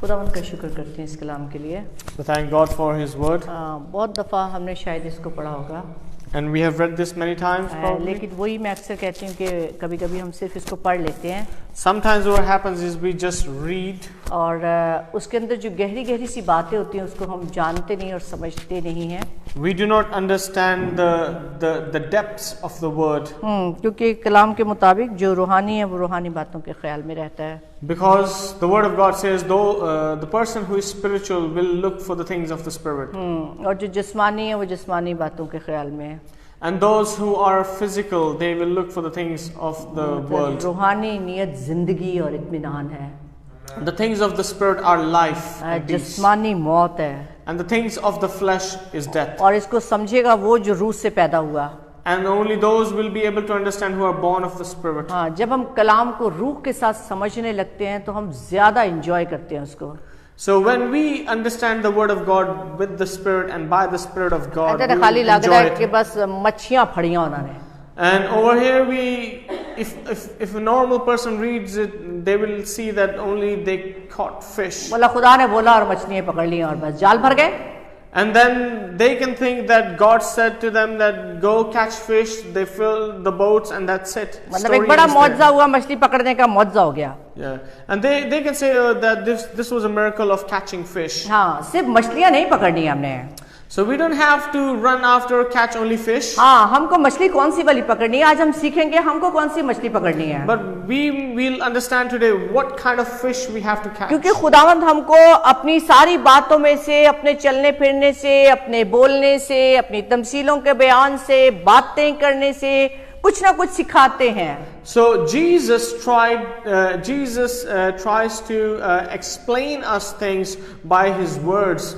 खुदावंद का शुक्र करते हैं इस कलाम के लिए। We thank God for His word, बहुत दफ़ा हमने शायद इसको पढ़ा होगा, and we have read this many times probably. लेकिन वही मैं अक्सर कहती हूँ कि कभी कभी हम सिर्फ इसको पढ़ लेते हैं Sometimes what happens is we just read, और उसके अंदर जो गहरी गहरी सी बातें होती हैं उसको हम जानते नहीं और समझते नहीं हैं। we do not understand the depths of the word, क्योंकि कलाम के मुताबिक जो रूहानी है वो रूहानी बातों के ख्याल में रहता है। because the word of God says though the person who is spiritual will look for the things of the spirit, और जो जिस्मानी है वो जिस्मानी बातों के ख्याल में है, and those who are physical they will look for the things of the world. रूहानी नियत जिंदगी और इत्मीनान है, The things of the spirit are life and peace, जिस्मानी मौत है, and the things of the flesh is death. और इसको समझेगा वो जो रूह से पैदा हुआ। And only those will be able to understand who are born of the spirit. हाँ, जब हम कलाम को रूह के साथ समझने लगते हैं तो हम ज्यादा एंजॉय करते हैं उसको। So when we understand the word of God with the spirit and by the spirit of God, we खाली will लग रहा enjoy है कि it. बस मच्छियां फड़ियां उन्होंने। And over here if a normal person reads it, they will see that only they caught fish. बोला खुदा ने बोला और मछलियां पकड़ ली और बस जाल भर गए। And then they can think that God said to them that go catch fish, they fill the boats and that's it. मतलब Story एक बड़ा ends there. मौजज़ा हुआ, मछली पकड़ने का मौजज़ा हो गया। Yeah. And they can say that this was a miracle of catching fish. हाँ, सिर्फ मछलियां नहीं पकड़नी हमने। So we don't have to run after catch only fish. हाँ, हमको मछली कौन सी वाली पकड़नी है, आज हम सीखेंगे हमको कौन सी मछली पकड़नी है। But we will understand today what kind of fish we have to catch. क्योंकि खुदावंद हमको अपनी सारी बातों में से, अपने चलने फिरने से, अपने बोलने से, अपनी तमसीलों के बयान से, बातें करने से कुछ ना कुछ सिखाते हैं। So Jesus tries to explain us things by His words.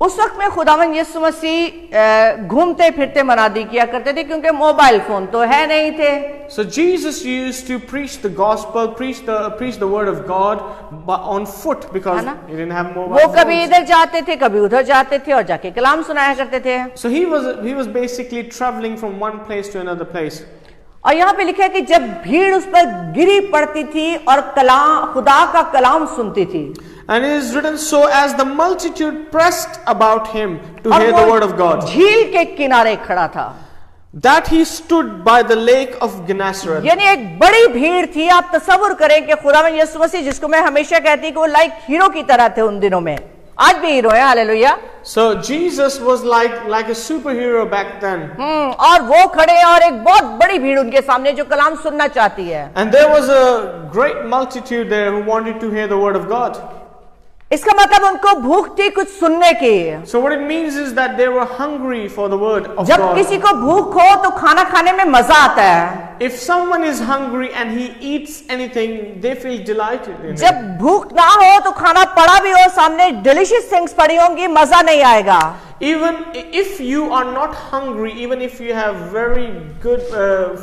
उस वक्त में खुदावंद यीशु मसीह घूमते फिरते मनादी किया करते थे क्योंकि मोबाइल फोन तो है नहीं थे। So Jesus used to preach the gospel, preach the word of God on foot because he didn't have mobile वो कभी phones. इधर जाते थे, कभी उधर जाते थे और जाके कलाम सुनाया करते थे। So he was basically traveling from one place to another place. और यहाँ पे लिखा है कि जब भीड़ उस पर गिरी पड़ती थी और खुदा का कलाम सुनती थी। And it is written, so as the multitude pressed about him to hear the word of God, झील के किनारे खड़ा था, that he stood by the lake of Gennesaret. यानी एक बड़ी भीड़ थी। आप तसव्वुर करें कि खुदावंद यीशु मसीह, जिसको मैं हमेशा कहती कि वो लाइक हीरो की तरह थे उन दिनों में, आज भी हीरो है, hallelujah. So Jesus was like a superhero back then. और वो खड़े हैं और एक बहुत बड़ी भीड़ उनके सामने जो कलाम सुनना चाहती है। And there was a great multitude there who wanted to hear the word of God. इसका मतलब उनको भूख थी कुछ सुनने की। So what it means is that they were hungry for the word of जब God. किसी को भूख हो तो खाना खाने में मजा आता है। If someone is hungry and he eats anything, they feel delighted in it. जब भूख ना हो तो खाना पड़ा भी हो सामने, डिलीशियस थिंग्स पड़ी होंगी, मजा नहीं आएगा। Even if you are not hungry, even if you have very good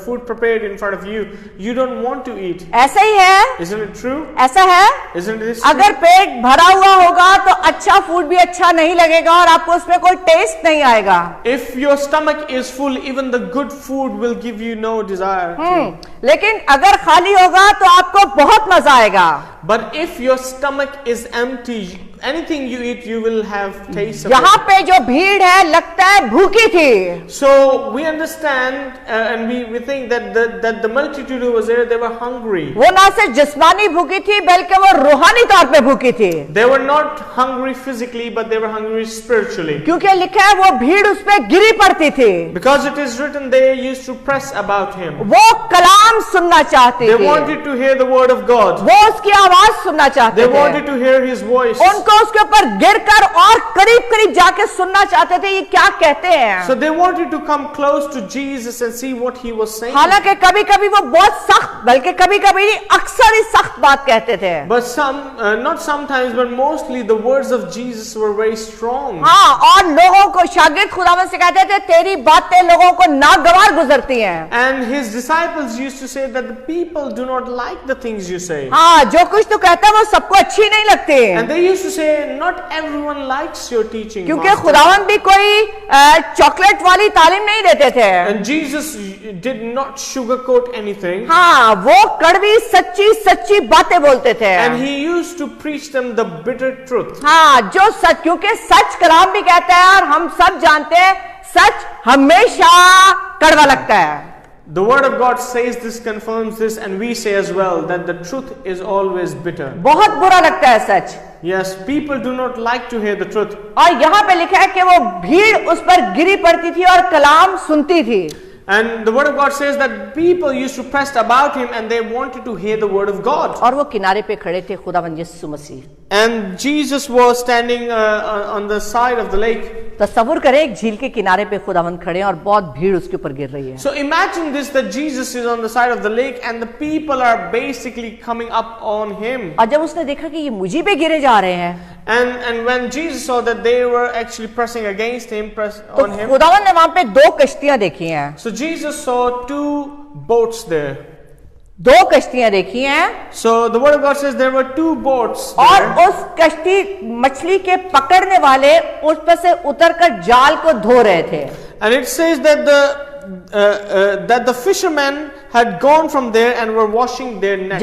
food prepared in front of you, you don't want to eat. ऐसा ही है, Isn't it true? ऐसा है। Isn't this true? अगर पेट भरा हुआ होगा तो अच्छा फूड भी अच्छा नहीं लगेगा और आपको उसमें कोई टेस्ट नहीं आएगा। If your stomach is full, even the good food will give you no desire to. लेकिन अगर खाली होगा तो आपको बहुत मजा आएगा। But if your stomach is empty, anything you eat, you will have taste of यहाँ it. पे जो भीड़ है लगता है भूखी थी। So we understand and we think that the multitude who was there, they were hungry. वो ना सिर्फ जिस्मानी भूखी थी बल्कि वो रूहानी तौर पे भूखी थी। They were not hungry physically, but they were hungry spiritually. क्योंकि लिखा है वो भीड़ उस पे गिरी पड़ती थी। Because it is written, they used to press about him. वो कलाम सुनना चाहते They थे, wanted to hear the word of God. वो उसकी आवाज सुनना चाहते They थे, wanted to hear his voice. उनको उसके ऊपर गिरकर और करीब करीब जाके सुनना चाहते थे ये क्या कहते हैं। So they wanted to come close to Jesus and see what he was saying. हालांकि कभी कभी वो बहुत सख्त, बल्कि कभी कभी अक्सर ही सख्त बात कहते थे। But not sometimes, but mostly the words of Jesus were very strong. हाँ, और लोगों को, शागिर्द खुदावंद से कहते थे तेरी बातें लोगों को नागवार गुजरती हैं। And his disciples used to say that the people do not like the things you say. हाँ, जो कुछ तो कहता है वो सबको अच्छी नहीं लगती। And they used to say not everyone likes your teaching, क्योंकि Master. खुदावन भी कोई चॉकलेट वाली तालीम नहीं देते थे। And Jesus did not sugarcoat anything. हाँ, वो कड़वी सच्ची सच्ची बातें बोलते थे। And he used to preach them the bitter truth. हाँ, जो सच, क्योंकि सच कलाम भी कहता है और हम सब जानते हैं सच हमेशा कड़वा लगता है। The word of God says this, confirms this, and we say as well that the truth is always bitter. बहुत बुरा लगता है सच। Yes, people do not like to hear the truth. और यहाँ पे लिखा है कि वो भीड़ उस पर गिरी पड़ती थी और कलाम सुनती थी। And the word of God says that people used to press about him and they wanted to hear the word of God. और वो किनारे पे खड़े थे खुदावंद यीशु मसीह। And Jesus was standing on the side of the lake. तसव्वुर करें एक झील के किनारे पे खुदावंद खड़े हैं और बहुत भीड़ उसके ऊपर गिर रही है। So imagine this, that Jesus is on the side of the lake and the people are basically coming up on him. और जब उसने देखा कि ये मुझी पे गिरे जा रहे हैं, And when Jesus saw that they were actually pressing against him, तो on him. खुदावंद ने वहां पे दो कश्तियां देखी हैं। So Jesus saw two boats there. दो कश्तियां देखी हैं So the word of God says there were two boats और there. उस कश्ती मछली के पकड़ने वाले उस पर से उतरकर जाल को धो रहे थे। And it says that the fishermen had gone from there and were washing their nets.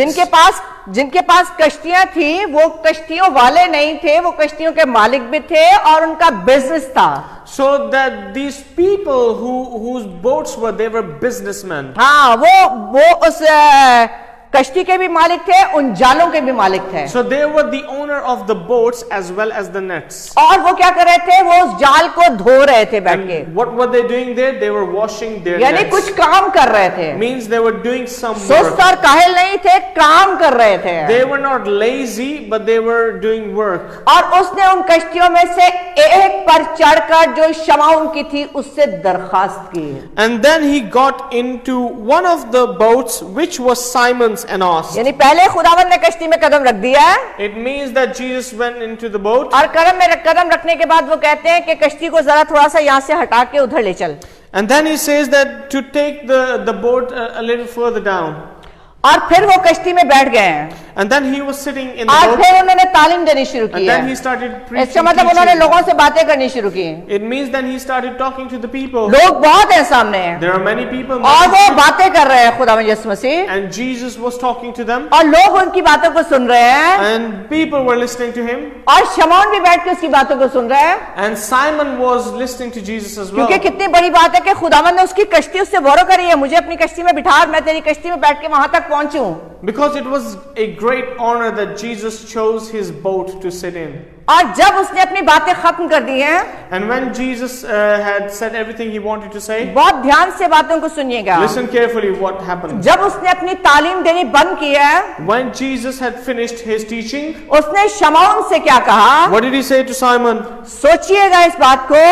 जिनके पास कश्तियां थी वो कश्तियों वाले नहीं थे, वो कश्तियों के मालिक भी थे और उनका बिजनेस था। So that these people whose boats were, they were businessmen. हाँ, वो उस कश्ती के भी मालिक थे, उन जालों के भी मालिक थे। So they were the owner of the boats as well as the nets. और वो क्या कर रहे थे? वो उस जाल को धो रहे थे बैठ के। And what were they doing there? They were washing their यानी nets. कुछ काम कर रहे थे। Means they were doing some सुस्त work. और काहिल नहीं थे, काम कर रहे थे। They were not lazy, but they were doing work. और उसने उन कश्तियों में से एक पर चढ़कर जो शमाउन की थी उससे दरखास्त की। And then he got into one of the boats, which was Simon's, and asked. यानी पहले खुदावंद ने कश्ती में कदम रख दिया है It means that Jesus went into the boat. और कदम रखने के बाद वो कहते हैं कि कश्ती को जरा थोड़ा सा यहाँ से हटा के उधर ले चल। And then he says that to take the boat a little further down. और फिर वो कश्ती में बैठ गए हैं And then he was sitting in the और boat. फिर उन्होंने तालीम देनी शुरू की And then है। he started preaching. इसका मतलब उन्होंने teaching. लोगों से बातें करनी शुरू की। It means then he started talking to the people. लोग बहुत हैं सामने There are many people. और वो बातें कर रहे हैं खुदावंद यीशु मसीह And Jesus was talking to them. और लोग उनकी बातों को सुन रहे हैं And people were listening to him. और शमौन भी बैठ के उसकी बातों को सुन रहे हैं। And Simon was listening to Jesus as well. क्योंकि कितनी बड़ी बात है कि खुदावंद ने उसकी कश्ती उससे बोरो करी है, मुझे अपनी कश्ती में बिठा और मैं तेरी कश्ती में बैठ के वहां तक पहुंचूं। Because it was a great honor that Jesus chose his boat to sit in. और जब उसने अपनी बातें खत्म कर दी हैं, And when Jesus had said everything he wanted to say, बहुत ध्यान से बातों को सुनिएगा। listen carefully what happened. जब उसने अपनी तालीम देनी बंद की है, When Jesus had finished his teaching, उसने शमौन से क्या कहा? what did he say to Simon? सोचिएगा इस बात को।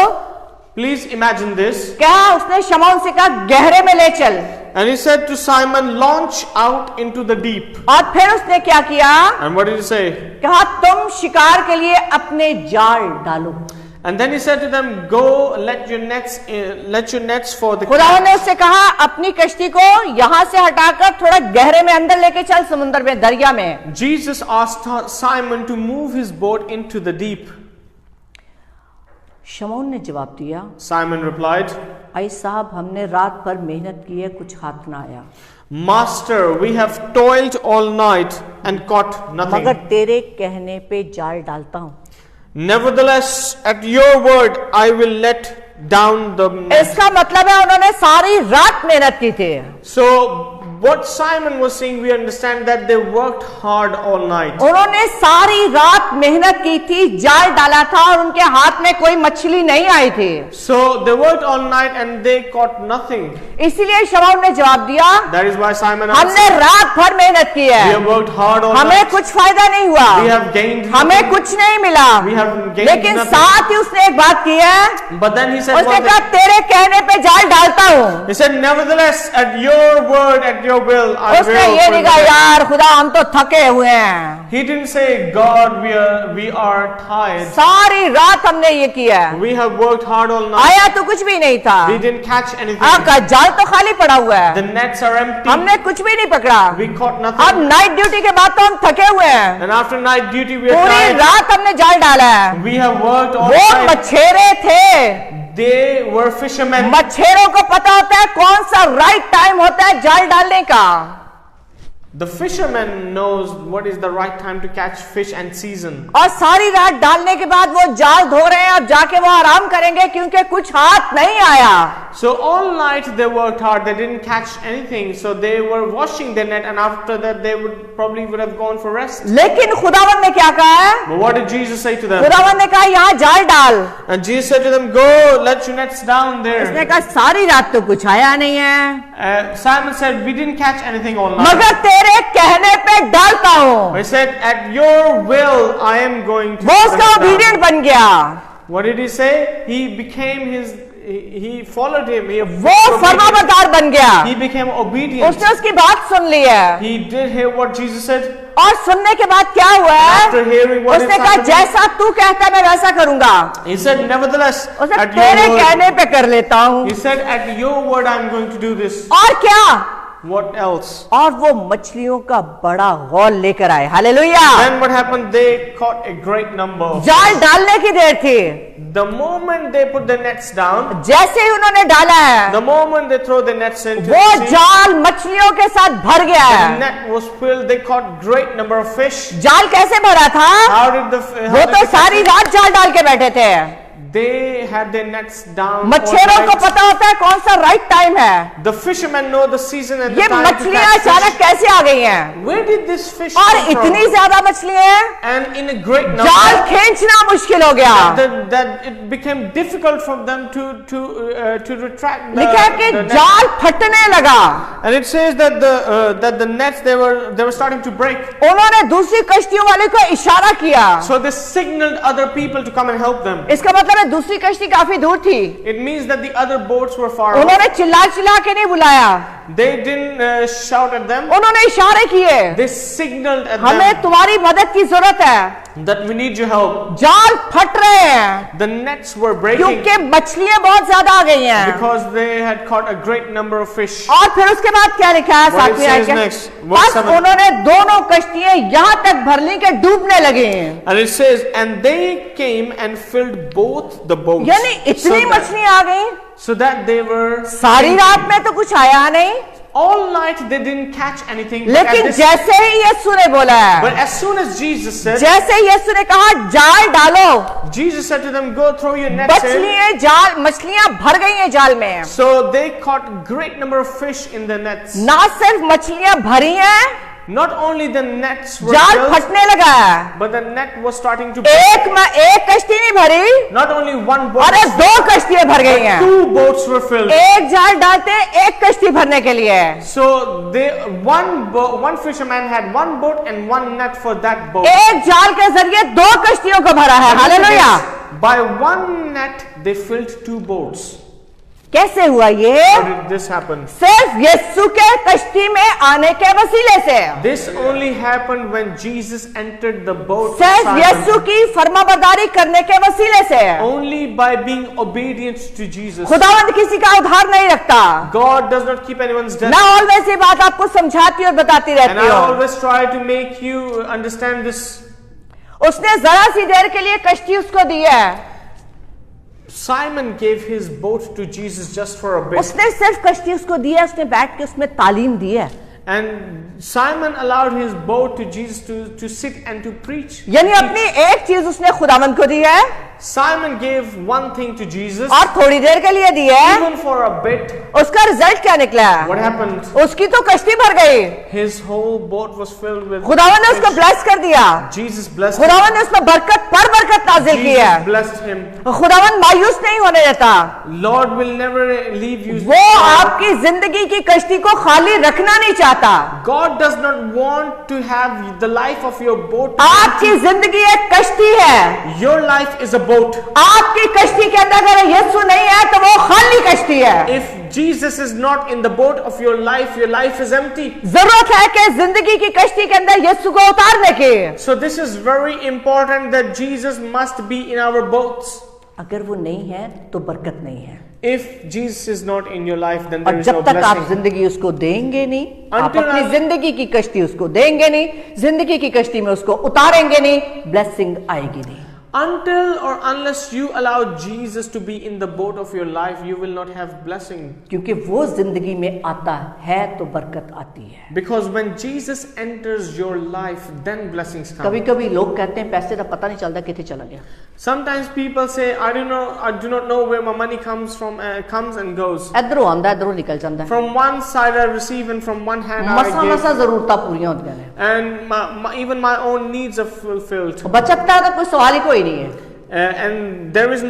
Please imagine this. क्या उसने शमौन से कहा गहरे में ले चल। And he said to Simon, launch out into the deep. और फिर उसने क्या किया? And what did he say? कहा तुम शिकार के लिए अपने जाल डालो। And then he said to them, go let your nets for the खुदावंद ने catch. उससे कहा अपनी कश्ती को यहाँ से हटाकर थोड़ा गहरे में अंदर लेके चल, समुद्र में, दरिया में। Jesus asked Simon to move his boat into the deep. शमौन ने जवाब दिया, Simon replied, आई साहब हमने रात भर मेहनत की है, कुछ हाथ ना आया, Master, we have toiled all night and caught मगर nothing. तेरे कहने पे जाल डालता हूँ। Nevertheless, at your word, I will let down the net. इसका मतलब है उन्होंने सारी रात मेहनत की थी। So, what Simon was saying, we understand that they worked hard all night. उन्होंने सारी रात मेहनत की थी, जाल डाला था और उनके हाथ में कोई मछली नहीं आई थी। So, they worked all night and they caught nothing. इसीलिए शमौन ने जवाब दिया, That is why Simon हमने answered, रात भर मेहनत की we है, have worked hard all हमें night. कुछ फायदा नहीं हुआ, We have gained हमें nothing. कुछ नहीं मिला। We have gained लेकिन nothing. साथ ही उसने एक बात की है, But then he said उसने one कहा thing. तेरे कहने पे जाल डालता हूँ। He said, nevertheless, at your word, at your your will, I उसने will. ये put नहीं in कहा the net." यार खुदा हम तो थके हुए हैं, He didn't say, God, we are tired. सारी रात हमने ये किया, We have worked hard all night. आया तो कुछ भी नहीं था, We didn't catch anything. आपका जाल तो खाली पड़ा हुआ The है, nets are empty. हमने कुछ भी नहीं पकड़ा, We caught अब nothing. नाइट ड्यूटी के बाद तो हम थके हुए हैं, And after night duty, we are पूरी tired. रात हमने जाल डाला है। We have worked all वो night. मछेरे थे, They were fishermen. मछेरों को पता होता है कौन सा राइट टाइम होता है जाल डालने का। The fisherman knows what is the right time to catch fish and season. और सारी रात डालने के बाद वो जाल धो रहे हैं, अब जाके वो आराम करेंगे क्योंकि कुछ हाथ नहीं आया। So all night they worked hard. They didn't catch anything. So they were washing their net, and after that they would have gone for rest. लेकिन खुदावन ने क्या कहा है? But what did Jesus say to them? खुदावन ने कहा यहाँ जाल डाल। And Jesus said to them, "Go, let your nets down there." उसने कहा सारी रात तो कुछ आया नहीं है, Simon said, "We didn't catch anything all night." मगर तेरे कहने पे डालता हूँ। He said, "At your will, I am going to." वो put उसका it down." ओबीडिएंट बन गया, What did he say? He became his. He followed him. वो फरमाबरदार बन गया, He became obedient. उसने उसकी बात सुन ली है। He did hear what Jesus said. और सुनने के बाद क्या हुआ After hearing what उसने is कहा happening, जैसा तू कहता है मैं वैसा करूंगा। he said, "Nevertheless, उसने at your तेरे word." कहने पे कर लेता हूँ। He said, "At your word, I'm going to do this." और क्या? What else? और वो मछलियों का बड़ा हौल लेकर आए। Hallelujah. Then what happened? They caught a great number. जाल डालने की देर थी, The moment they put the nets down, जैसे ही उन्होंने डाला है the moment they throw the nets into वो the sea, जाल मछलियों के साथ भर गया the है। net was filled. They caught great number of fish. जाल कैसे भरा था? How did the how वो did तो they catch सारी it? रात जाल डाल के बैठे थे। They had their nets down. मछेरों all को night. पता होता है कौन सा राइट टाइम है। The fishermen know the season and ये the time to मछलियां catch अचानक fish. कैसे आ गई हैं? Where did this fish और come from? इतनी ज्यादा मछलियां हैं, And in a great number, जाल खींचना मुश्किल हो गया। that it became difficult for them to retract the, लिखा है कि the net. जाल फटने लगा। And it says that the nets they were starting to break. उन्होंने दूसरी कश्तियों वाले को इशारा किया। So they signaled other people to come and help them. इसका मतलब है दूसरी कश्ती काफी दूर थी। It means that the other boats were far off. उन्होंने चिल्ला चिल्ला के नहीं बुलाया, They didn't shout at them. उन्होंने इशारे किए, They signaled at हमें them तुम्हारी मदद की जरूरत है, that we need your help. जाल फट रहे हैं The nets were breaking क्योंकि मछलियां बहुत ज्यादा आ गई हैं। because they had caught a great number of fish. और फिर उसके बाद क्या लिखा है? What it सातवीं says आयत next, के verse बस 7. उन्होंने दोनों कश्तियां यहां तक भर ली कि डूबने लगी। And it says, and they came and filled both the boats. यानी इतनी मछलियां आ गई, So that they were सारी रात में तो कुछ आया नहीं, all night they didn't catch anything. But, लेकिन जैसे ही यीशु ने बोला but है, as soon as Jesus said, जैसे ही यीशु ने कहा जाल डालो, Jesus said to them, "Go throw your nets in." मछलियां भर गई हैं जाल में। So they caught great number of fish in the nets. ना सिर्फ मछलियां भरी हैं, Not only the nets were जाल filled, फटने लगा है। but the net was starting to break. एक कश्ती नहीं भरी, Not only one boat, अरे दो कश्तियां भर गई हैं। two boats were filled. एक जाल डालते एक कश्ती भरने के लिए। So one fisherman had one boat and one net for that boat. एक जाल के जरिए दो कश्तियों को भरा है। Hallelujah. By one net they filled two boats. कैसे हुआ ये? How did this happen? सिर्फ यीशु के कश्ती में आने के वसीले से, This only happened when Jesus entered the boat. सिर्फ Simon. यीशु की फरमाबरदारी करने के वसीले से। Only by being obedient to Jesus. खुदावंद किसी का उधार नहीं रखता। God does not keep anyone's debt. मैं ऑलवेज ये बात आपको समझाती और बताती And रहती I हूँ। always try to make you understand this. उसने जरा सी देर के लिए कश्ती उसको दी है, Simon gave his boat to Jesus just for a bit. उसने सिर्फ कश्ती उसको दी है, उसने बैठ के उसमें तालीम दी है। And Simon allowed his boat to Jesus to sit and to preach. यानी अपनी एक चीज उसने खुदावंद को दी है Simon gave one thing to Jesus, और थोड़ी देर के लिए दी है। even for a bit. उसका रिजल्ट क्या निकला? What happened? उसकी तो कश्ती भर गई, His whole boat was filled with खुदावंद ने उसको fish. ब्लेस कर दिया, Jesus blessed him. खुदावंद ने उसमें बरकत पर बरकत नाजिल की है। Jesus blessed him. खुदावंद मायूस नहीं होने देता, Lord will never leave you. वो आपकी जिंदगी की कश्ती को खाली रखना नहीं चाहता। चाहता। God does not want to have the life of your boat to be आपकी empty. जिंदगी एक कश्ती है। Your life is a boat. आपकी कश्ती के अंदर अगर यीशु नहीं है तो वो खाली कश्ती है। If Jesus is not in the boat of your life is empty. जरूरत है कि जिंदगी की कश्ती के अंदर यीशु को उतारने की। So this is very important that Jesus must be in our boats. अगर वो नहीं है तो बरकत नहीं है। If Jesus is not in your life, then और there is no जब तक आप blessing. जिंदगी उसको देंगे नहीं, आप Until अपनी I- जिंदगी की कश्ती उसको देंगे नहीं, जिंदगी की कश्ती में उसको उतारेंगे नहीं, ब्लेसिंग आएगी नहीं। Until or unless you allow Jesus to be in the boat of your life, you will not have blessing. क्योंकि वो जिंदगी में आता है तो बरकत आती है। Because when Jesus enters your life, then blessings कभी come. कभी लोग कहते हैं पैसे का पता नहीं चलता कितने चला गया। Sometimes people say, I do not know where my money comes from, comes and goes. इधरों आंदा इधरों निकल जाता है। From one side I receive and from one hand I मसा give. मसा जरूरतां पूरी होती हैं। And even my own needs are fulfilled. बचत का तो कोई सवाल ही कोई नहीं है। And there is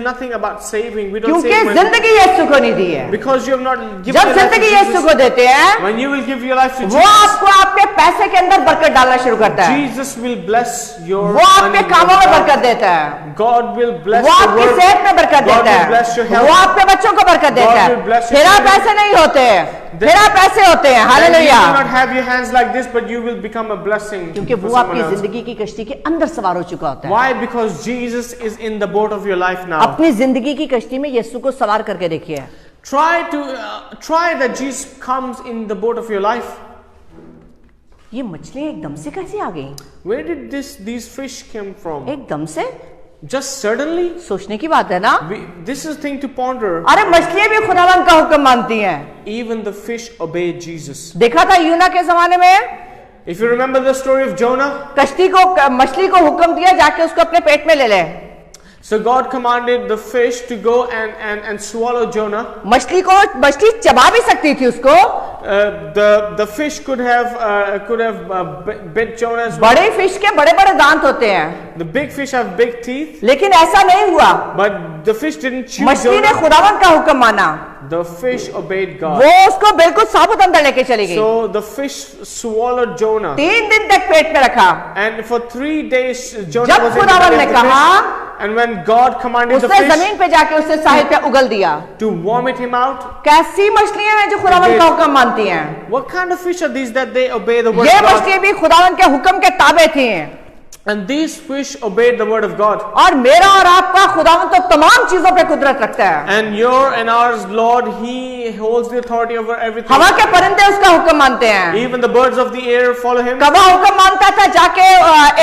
nothing about saving. We don't क्योंकि save money. जिंदगी यीशु को नहीं दी है। Because you have not given जब your life to जिंदगी यीशु Jesus. को देते हैं, When you will give your life to वो Jesus, आपको आपके पैसे के अंदर बरकत डालना शुरू करता है। Jesus will bless your वो आपके money. कामों में बरकत देता है। God will bless वो your आपकी work. सेहत में बरकत God देता will bless your है। health. वो आपके बच्चों को बरकत देता God है। will bless your फिर आप children. ऐसे नहीं होते, फिर आप ऐसे होते हैं। And you hallelujah. do not have your hands like this, but you will become a blessing. क्योंकि for वो someone आपकी else. जिंदगी की कश्ती के अंदर सवार हो चुका होता है। Why? Because Jesus is in the boat of your life now. अपनी जिंदगी की कश्ती में यीशु को सवार करके देखिए। Try that Jesus comes in the boat of your life. ये मछलियां एकदम से कैसे आ गई? Where did these fish come from? एकदम से Just suddenly? सोचने की बात है ना। This is a thing to ponder. अरे मछलियां भी खुदावन का हुक्म मानती हैं। Even the fish obeyed Jesus. देखा था यूना के जमाने में If you remember the story of Jonah, कश्ती को मछली को हुक्म दिया जाके उसको अपने पेट में ले ले। so God commanded the fish to go and swallow Jonah. मछली चबा भी सकती थी उसको। The fish could have bit Jonah as well. बड़े फिश के बड़े बड़े दांत होते हैं, The big fish have big teeth, लेकिन ऐसा नहीं हुआ। but the fish didn't chew मछली ने Jonah. खुदावन का हुक्म माना, The fish obeyed God. वो उसको बिल्कुल साबुत अंदर लेके चली गई। So the fish swallowed Jonah. 3 दिन तक पेट में रखा। And for 3 days Jonah जब was in the खुदावन belly ने of the कहा, fish. And when God commanded the उसने fish जमीन पे जाके उससे साहिल पे उगल दिया। to vomit him out, कैसी मछलियां हैं जो खुदावन का हुक्म मानती हैं? what kind of fish are these that they obey the word ये of God? मछलियां भी खुदावन के हुक्म के ताबे थी। And these fish obeyed the word of God. और मेरा और आपका खुदावन तो तमाम चीजों पे कुदरत रखता है। And your and ours Lord, He holds the authority over everything. हवा के परिंदे उसका हुक्म मानते हैं। Even the birds of the air follow Him. कौवा हुक्म मानता था, जाके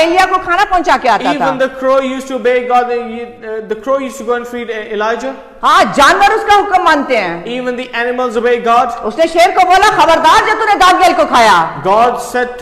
एलिया को खाना पहुंचा के आता था। Even the crow used to obey God. The crow used to go and feed Elijah. हाँ, जानवर उसका हुक्म मानते हैं। Even the animals obey God. उसने शेर को बोला, खबरदार जो तूने दानियल को खाया। God said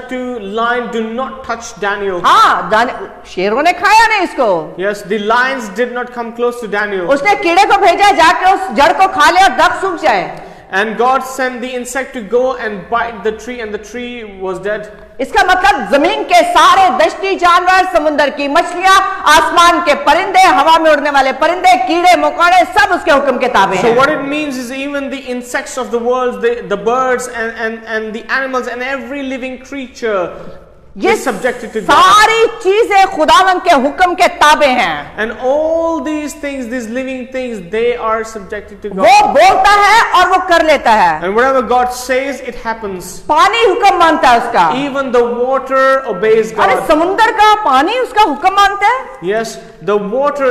to lion, do not touch Daniel. हाँ, शेरों ने खाया नहीं इसको। Yes, the lions did not come close to Daniel. उसने कीड़े को भेजा, जाके उस जड़ को खा ले और दर्द सूख जाए। And God sent the insect to go and bite the tree, and the tree was dead. इसका मतलब जमीन के सारे दश्ती जानवर, समुद्र की मछलियां, आसमान के परिंदे, हवा में उड़ने वाले परिंदे, कीड़े मकोड़े, सब उसके हुक्म के ताबे So हैं। what it means is even the insects of the world, the birds and the animals and every living creature ये is subjected to God. सारी चीजें खुदावन के हुक्म के ताबे हैं। And all these things, these living things, they are subjected to वो God. बोलता है और वो कर लेता है। And whatever God says, it happens. पानी हुक्म मानता है उसका। Even the water obeys अरे God. समुद्र का पानी उसका हुक्म मानता है। Yes, the water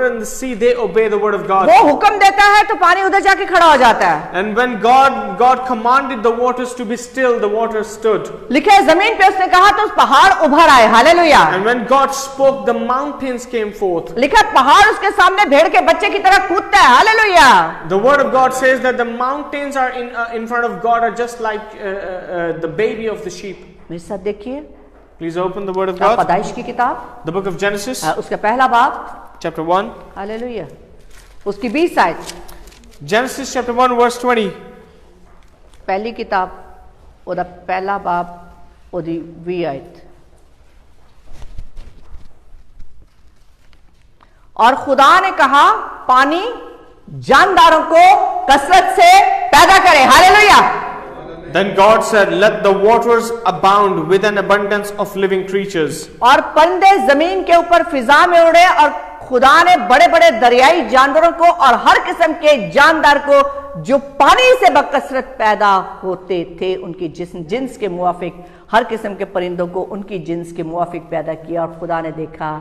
in the sea, they obey the word of God. वो हुक्म देता है तो पानी उधर जाके खड़ा हो जाता है। And when God commanded the waters to be still, the waters stood. लिखा है जमीन पे उसने कहा तो उस पहाड़ उभर आए। Hallelujah. And when God spoke, the mountains came forth. लिखा है पहाड़ उसके सामने भेड़ के बच्चे की तरह कूदता है। Hallelujah. The word of God says that the mountains are in front of God are just like the baby of the sheep. मेरे साथ देखिए, Please open the word of God. पैदाइश की किताब, The book of Genesis, उसका पहला बाब। chapter 1. Hallelujah. उसकी 20 आयत, Genesis chapter 1 verse 20. पहली किताब ओदा पहला बाब ओदी 20 आयत। और खुदा ने कहा पानी जानदारों को कसरत से पैदा करे। Hallelujah. Then God said, "Let the waters abound with an abundance of living creatures." और परिंदे जमीन के ऊपर फिजा में उड़े, और खुदा ने बड़े बड़े दरियाई जानवरों को और हर किस्म के जानदार को जो पानी से बकसरत पैदा होते थे उनकी जिन्स के मुआफिक, हर किस्म के परिंदों को उनकी जिन्स के मुआफिक पैदा किया, और खुदा ने देखा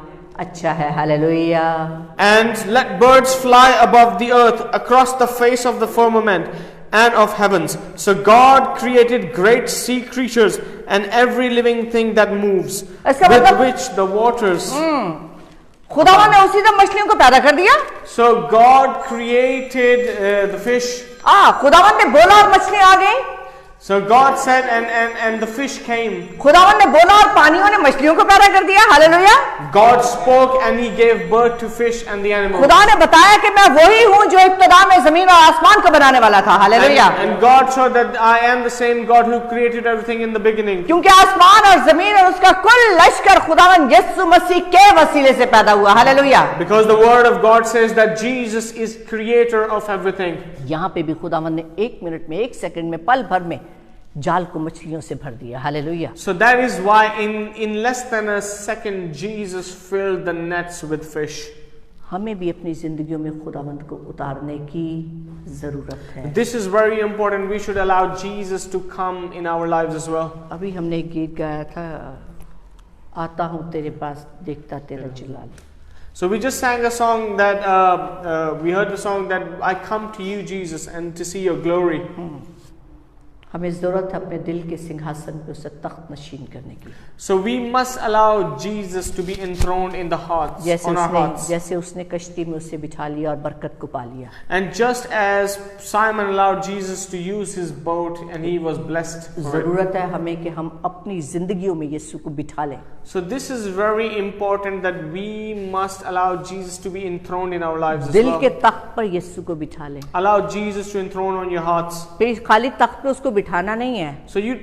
अच्छा है। Hallelujah. And let birds fly above the earth across the face of the firmament and of heavens. So God created great sea creatures and every living thing that moves, with which the waters. खुदावन ने उसी तरह मछलियों को पैदा कर दिया। So God created the fish. खुदावन ने बोला और मछली आ गई। So God said, and the fish came. खुदावन ने बोला और पानियों ने मछलियों को पैदा कर दिया। Hallelujah. God spoke and He gave birth to fish and the animals. खुदा ने बताया कि मैं वही हूँ जो इब्तिदा में जमीन और आसमान को बनाने वाला था। Hallelujah. And God showed that I am the same God who created everything in the beginning. क्योंकि आसमान और जमीन और उसका कुल लश्कर खुदावन यीशु मसीह के वसीले से पैदा हुआ। Hallelujah. Because the word of God says that Jesus is creator of everything. यहाँ पे भी खुदावन ने 1 मिनट में, 1 सेकंड में, पल भर में जाल को मछलियों से भर दिया। Hallelujah. So that is why in less than a second Jesus filled the nets with fish. हमें भी अपनी जिंदगियों में खुदावंद को उतारने की जरूरत है। This is very important. We should allow Jesus to come in our lives as well. अभी हमने एक गीत गाया था, आता हूँ तेरे पास देखता तेरा जलाल। So we just sang a song that we heard the song that I come to you Jesus and to see your glory. हमें जरूरत है अपने दिल के सिंहासन पे उसे तख्त नशीन करने की। So we must allow Jesus to be enthroned in the hearts, on our hearts. जैसे उसने कश्ती में उसे बिठा लिया और बरकत को पा लिया। And just as Simon allowed Jesus to use his boat and he was blessed. जरूरत है हमें कि हम अपनी जिंदगियों में यीशु को बिठा लें। So this is very important that we must allow Jesus to be enthroned in our lives as दिल well. के तख्त पर यीशु को बिठा लें। Allow Jesus to enthrone on your hearts. फिर खाली तख्त पे उसको बिठाना नहीं है। So you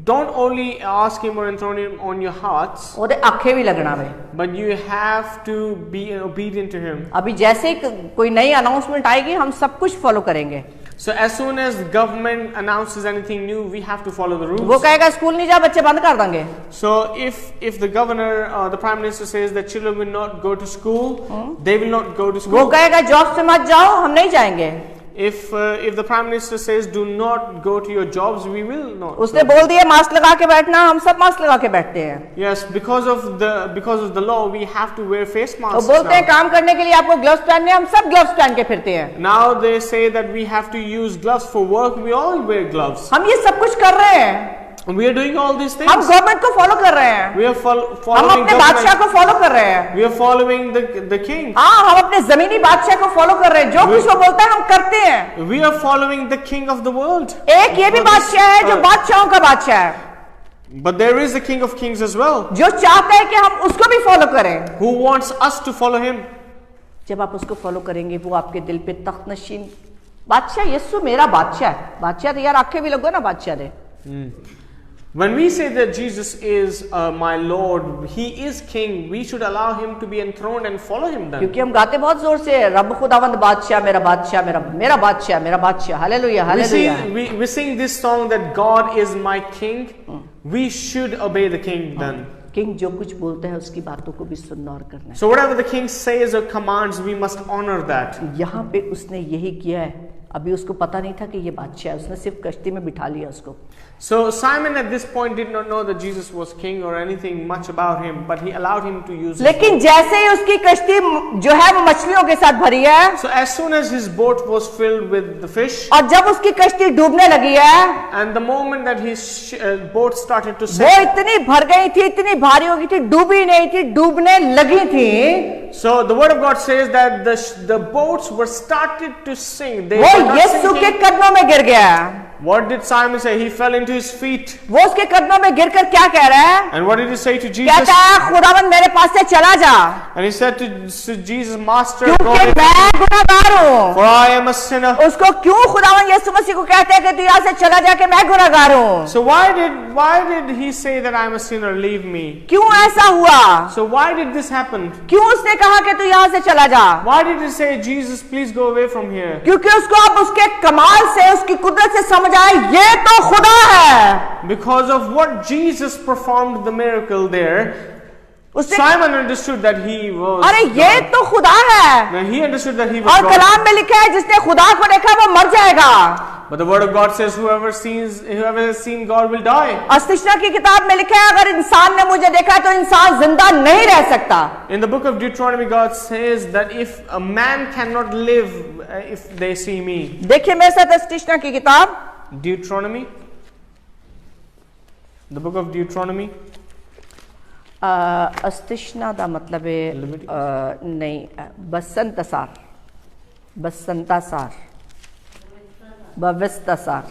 don't only ask him or enthrone him on your hearts, ਉਹਦੇ आखे भी लगना वे। but you have to be obedient to him. अभी जैसे कोई नई अनाउंसमेंट आएगी हम सब कुछ फॉलो करेंगे। So as soon as the government announces anything new, we have to follow the rules. वो कहेगा स्कूल नहीं जा बच्चे बंद कर देंगे। So if the governor or the prime minister says that children will not go to school, they will not go to school. वो कहेगा जॉब से मत जाओ, हम नहीं जाएंगे। If the prime minister says do not go to your jobs, we will not. उसने बोल दिया मास्क लगा के बैठना, हम सब मास्क लगा के बैठते हैं। Yes, because of the law, we have to wear face तो masks. बोलते हैं काम करने के लिए आपको ग्लव्स पहनने, हम सब ग्लव्स पहन के फिरते हैं। Now they say that we have to use gloves for work. We all wear gloves. हम ये सब कुछ कर रहे हैं। We are doing all these things. हम गवर्नमेंट को फॉलो कर रहे हैं। We are हम following अपने बादशाह को फॉलो कर रहे हैं। We are following the king. हाँ, हम अपने जमीनी बादशाह को फॉलो कर रहे हैं। जो कुछ वो बोलता है हम करते हैं। We are following the king of the world. एक ये भी बादशाह है जो बादशाहों का बादशाह है, But there is a king of kings as well, जो चाहता है कि हम उसको भी फॉलो करें। who wants us to follow him. जब आप उसको फॉलो करेंगे वो आपके दिल पे तख्त नशीन बादशाह, यीशु मेरा बादशाह है। बादशाह तो यार आंखें भी लगो ना बादशाह दे। When we say that Jesus is my Lord, He is King, we should allow Him to be enthroned and follow Him then. क्योंकि हम गाते बहुत जोर से रब खुदावंद बादशाह मेरा बादशाह, मेरा बादशाह, मेरा बादशाह। Hallelujah, hallelujah. We sing this song that God is my King. We should obey the King then. King जो कुछ बोलता है उसकी बातों को भी सुनना और करना है। So whatever the King says or commands, we must honor that. यहाँ पे उसने यही किया है। अभी उसको पता नहीं था कि ये बादशाह है, उसने सिर्फ कश्ती में बिठा लिया उसको। So Simon at this point did not know that Jesus was king or anything much about him, but he allowed him to use. लेकिन जैसे ही उसकी कश्ती जो है वो मछलियों के साथ भरी है, So as soon as his boat was filled with the fish, और जब उसकी कश्ती डूबने लगी है, and the moment that his boat started to वो sink, इतनी भर गई थी, इतनी भारी हो गई थी, डूबी नहीं थी, डूबने लगी थी। so the word of God says that the boats were started to sink. They वो were not यीशु के sinking. कदमों में गिर गया। What did Simon say? He fell into his feet. वो उसके कदमों में गिरकर क्या कह रहा है? And what did he say to Jesus? कहता है खुदावन मेरे पास से चला जा, And he said to Jesus, Master, go क्योंकि away, मैं गुनहगार हूँ। for I am a sinner. उसको क्यों खुदावन यीशु मसीह को कहते हैं कि तू यहाँ से चला जा कि मैं गुनहगार हूँ? So why did he say that I am a sinner? Leave me. क्यों ऐसा हुआ? So why did this happen? क्यों उसने कहा कि तू यहाँ से चला जा? Why did he say, Jesus, please go away from here? क्योंकि उसको अब उसके कमाल से, उसकी कुदरत से समझ समझ आया ये तो खुदा है। Because of what Jesus performed the miracle there, उसने Simon understood that he was अरे ये God. तो खुदा है, When he understood that he was और God. कलाम में लिखा है जिसने खुदा को देखा वो मर जाएगा। But the word of God says whoever has seen God will die. अस्तिष्णा की किताब में लिखा है अगर इंसान ने मुझे देखा तो इंसान जिंदा नहीं रह सकता। In the book of Deuteronomy, God says that if a man cannot live if they see me. देखिए मेरे साथ अस्तिष्णा की किताब, Deuteronomy, the book of Deuteronomy. अस्तिष्णा का मतलब है नहीं, बसंतसार, बसंतासार, भविष्यसार।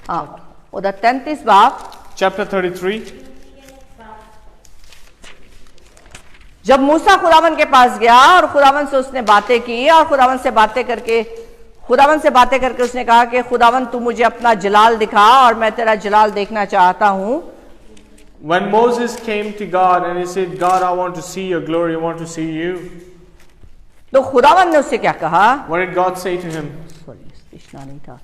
हाँ, उधर 33 बाब, Chapter 33. जब मूसा खुदावन के पास गया और खुदावन से उसने बातें की और खुदावन से बातें करके उसने कहा कि खुदावन तू मुझे अपना जलाल दिखा और मैं तेरा जलाल देखना चाहता हूं। When Moses came to God and he said, God, I want to see your glory, I want to see you. तो खुदावन ने उससे क्या कहा? What did God say to him? Sorry, Krishna नहीं था।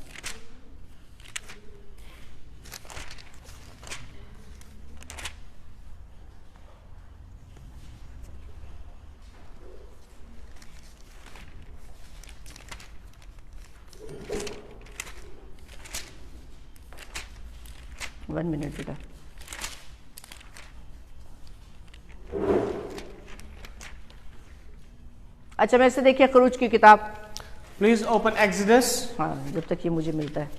वन मिनट बेटा। अच्छा मेरे से देखिए खरूज की किताब। Please open Exodus. हाँ, जब तक ये मुझे मिलता है।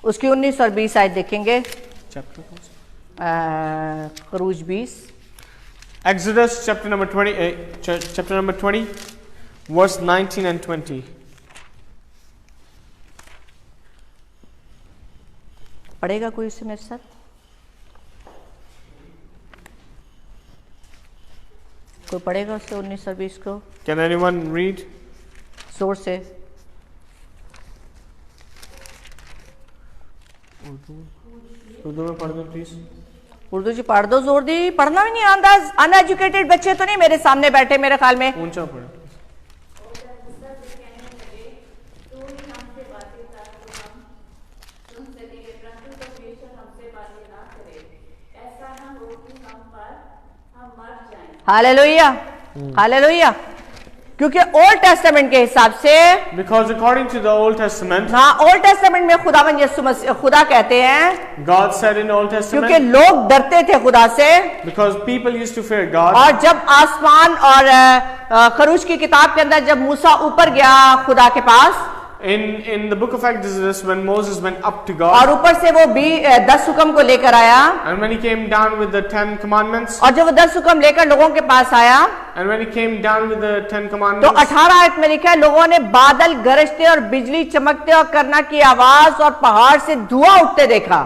उसकी 19 और 20 आयत देखेंगे। खरूज 20। Exodus chapter number 20, verse 19 and 20. पढ़ेगा कोई उससे मेरे साथ? कोई पढ़ेगा उससे 19 और 20 को? Can anyone read? जोर से। उर्दू में पढ़ दो प्लीज। उर्दू जी पढ़ दो, जोर दी। पढ़ना भी नहीं आता, अनएजुकेटेड बच्चे तो नहीं मेरे सामने बैठे मेरे ख्याल में। ऊंचा पढ़ो। Hallelujah, hallelujah. क्योंकि ओल्ड टेस्टामेंट के हिसाब से, Because according to the Old Testament, हाँ, ओल्ड टेस्टामेंट में खुदावन यीशु मसीह खुदा कहते हैं। God said in Old क्योंकि Testament, लोग डरते थे खुदा से। because people used to fear God. और जब आसमान और खरूज की किताब के अंदर जब मूसा ऊपर गया खुदा के पास, In the book of Exodus, when Moses went up to और God, ऊपर से वो 10 हुक्म को लेकर आया, and when he came down with the 10 commandments, और जब वो 10 हुक्म लेकर लोगों के पास आया, and when he came down with the 10 तो commandments, 18 आयत में लिखा है लोगों ने बादल गरजते और बिजली चमकते और करना की आवाज और पहाड़ से धुआं उठते देखा।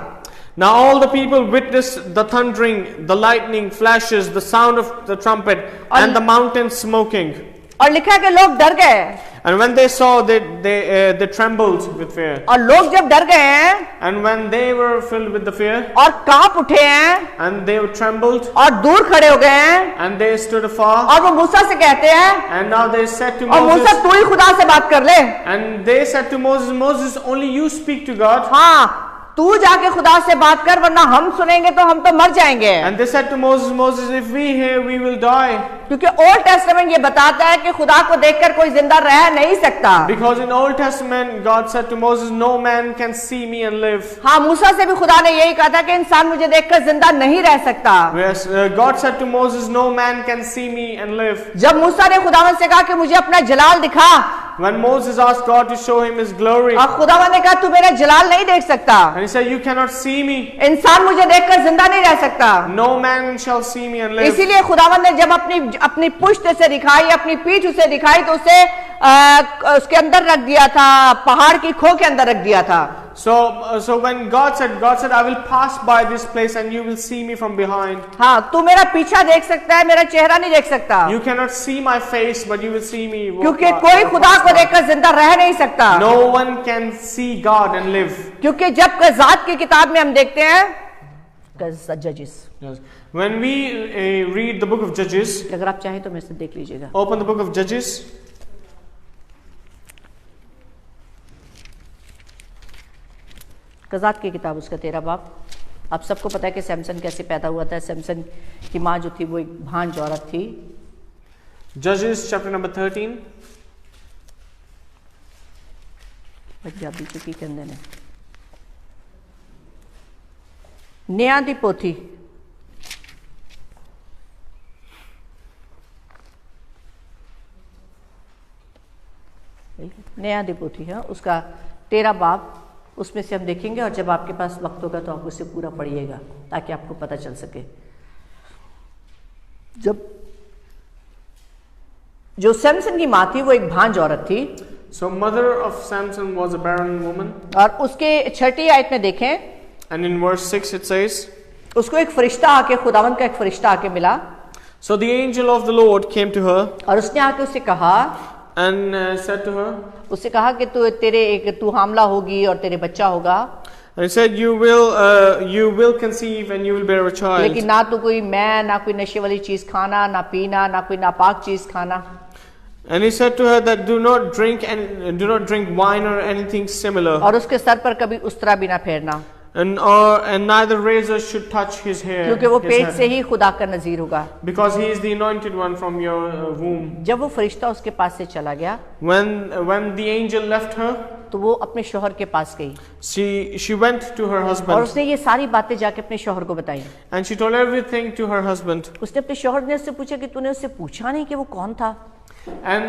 now all the people witnessed the thundering, the lightning flashes, the sound of the trumpet, and the mountain smoking. और लिखा है कि लोग डर गए, And when they saw, they trembled with fear. और लोग जब डर गए हैं And when they were filled with the fear, और कांप उठे हैं and they trembled, और दूर खड़े हो गए हैं, and they stood afar, और वो मूसा से कहते हैं, and now they said to और मूसा Moses, तू ही खुदा से बात कर ले। and they said to Moses, Moses, only you speak to God. हाँ, तू जाके खुदा से बात कर वरना हम सुनेंगे तो हम तो मर जाएंगे। And they said to Moses, Moses, if we hear, we will die. क्योंकि ओल्ड टेस्टामेंट ये बताता है कि खुदा को देखकर कोई जिंदा रह नहीं सकता। Because in Old Testament, God said to Moses, no man can see me and live. हाँ, मूसा से भी खुदा ने यही कहा था कि इंसान मुझे देखकर जिंदा नहीं रह सकता। Whereas God said to Moses, no man can see me and live. जब मूसा ने खुदावन से कहा कि मुझे अपना जलाल दिखा, When Moses asked God to show him his glory, और खुदावन ने कहा तू मेरा जलाल नहीं देख सकता, and he said, you cannot see me. इंसान मुझे देखकर जिंदा नहीं रह सकता। No man shall see me and live. इसीलिए खुदावन ने जब अपनी पुष्ट से दिखाई, अपनी पीठ उसे दिखाई, तो उसे उसके अंदर रख दिया था, पहाड़ की खो के अंदर रख दिया था। So when God said, I will pass by this place and you will see me from behind. हाँ, तू मेरा पीछा देख सकता है, मेरा चेहरा नहीं देख सकता। You cannot see my face, but you will see me. क्योंकि कोई खुदा को देखकर जिंदा रह नहीं सकता। No one can see God and live. क्योंकि जब क़ज़ात की किताब में हम देखते हैं, जजेस। Yes. When we read the book of Judges, अगर आप चाहें तो मेरे से देख लीजिएगा। open the book of Judges. कज़ात की किताब उसका 13 बाब। आप सबको पता है कि सैमसन कैसे पैदा हुआ था। सैमसन की माँ जो थी वो एक भांज औरत थी। Judges chapter number 13. पंजाबी चुकी कहते ने निया दी पोथी। नया दी पोथी है उसका 13 बाब, उसमें से हम देखेंगे और जब आपके पास वक्त होगा तो आप उसे पूरा पढ़िएगा ताकि आपको पता चल सके। जब जो सैमसन की माँ थी वो एक भांज औरत थी। So mother of Samson was a barren woman. और उसके 6ठी आयत में देखें, And in verse 6 it says, उसको एक फरिश्ता आके, खुदावंद का एक फरिश्ता आके मिला। So the angel of the Lord came to her और उसने आके उससे कहा, and said to her, उससे कहा कि तू हामला होगी और तेरे बच्चा होगा। and he said, you will conceive and you will bear a child. लेकिन ना तो कोई ना कोई नशे वाली चीज खाना, ना पीना, ना कोई नापाक चीज खाना। And he said to her that do not drink wine or anything similar. और उसके सर पर कभी उस्तरा भी ना फेरना, And neither razor should touch his hair. क्योंकि वो his पेट head, से ही खुदा का नजीर होगा। because he is the anointed one from your womb. जब वो फरिश्ता उसके पास से चला गया When the angel left her, तो वो अपने शौहर के पास गई she went to her और husband उसने ये सारी बातें जाके अपने शौहर को बताई। and she told everything to her husband. उसने अपने शौहर ने उससे पूछा कि तूने उससे पूछा नहीं कि वो कौन था? And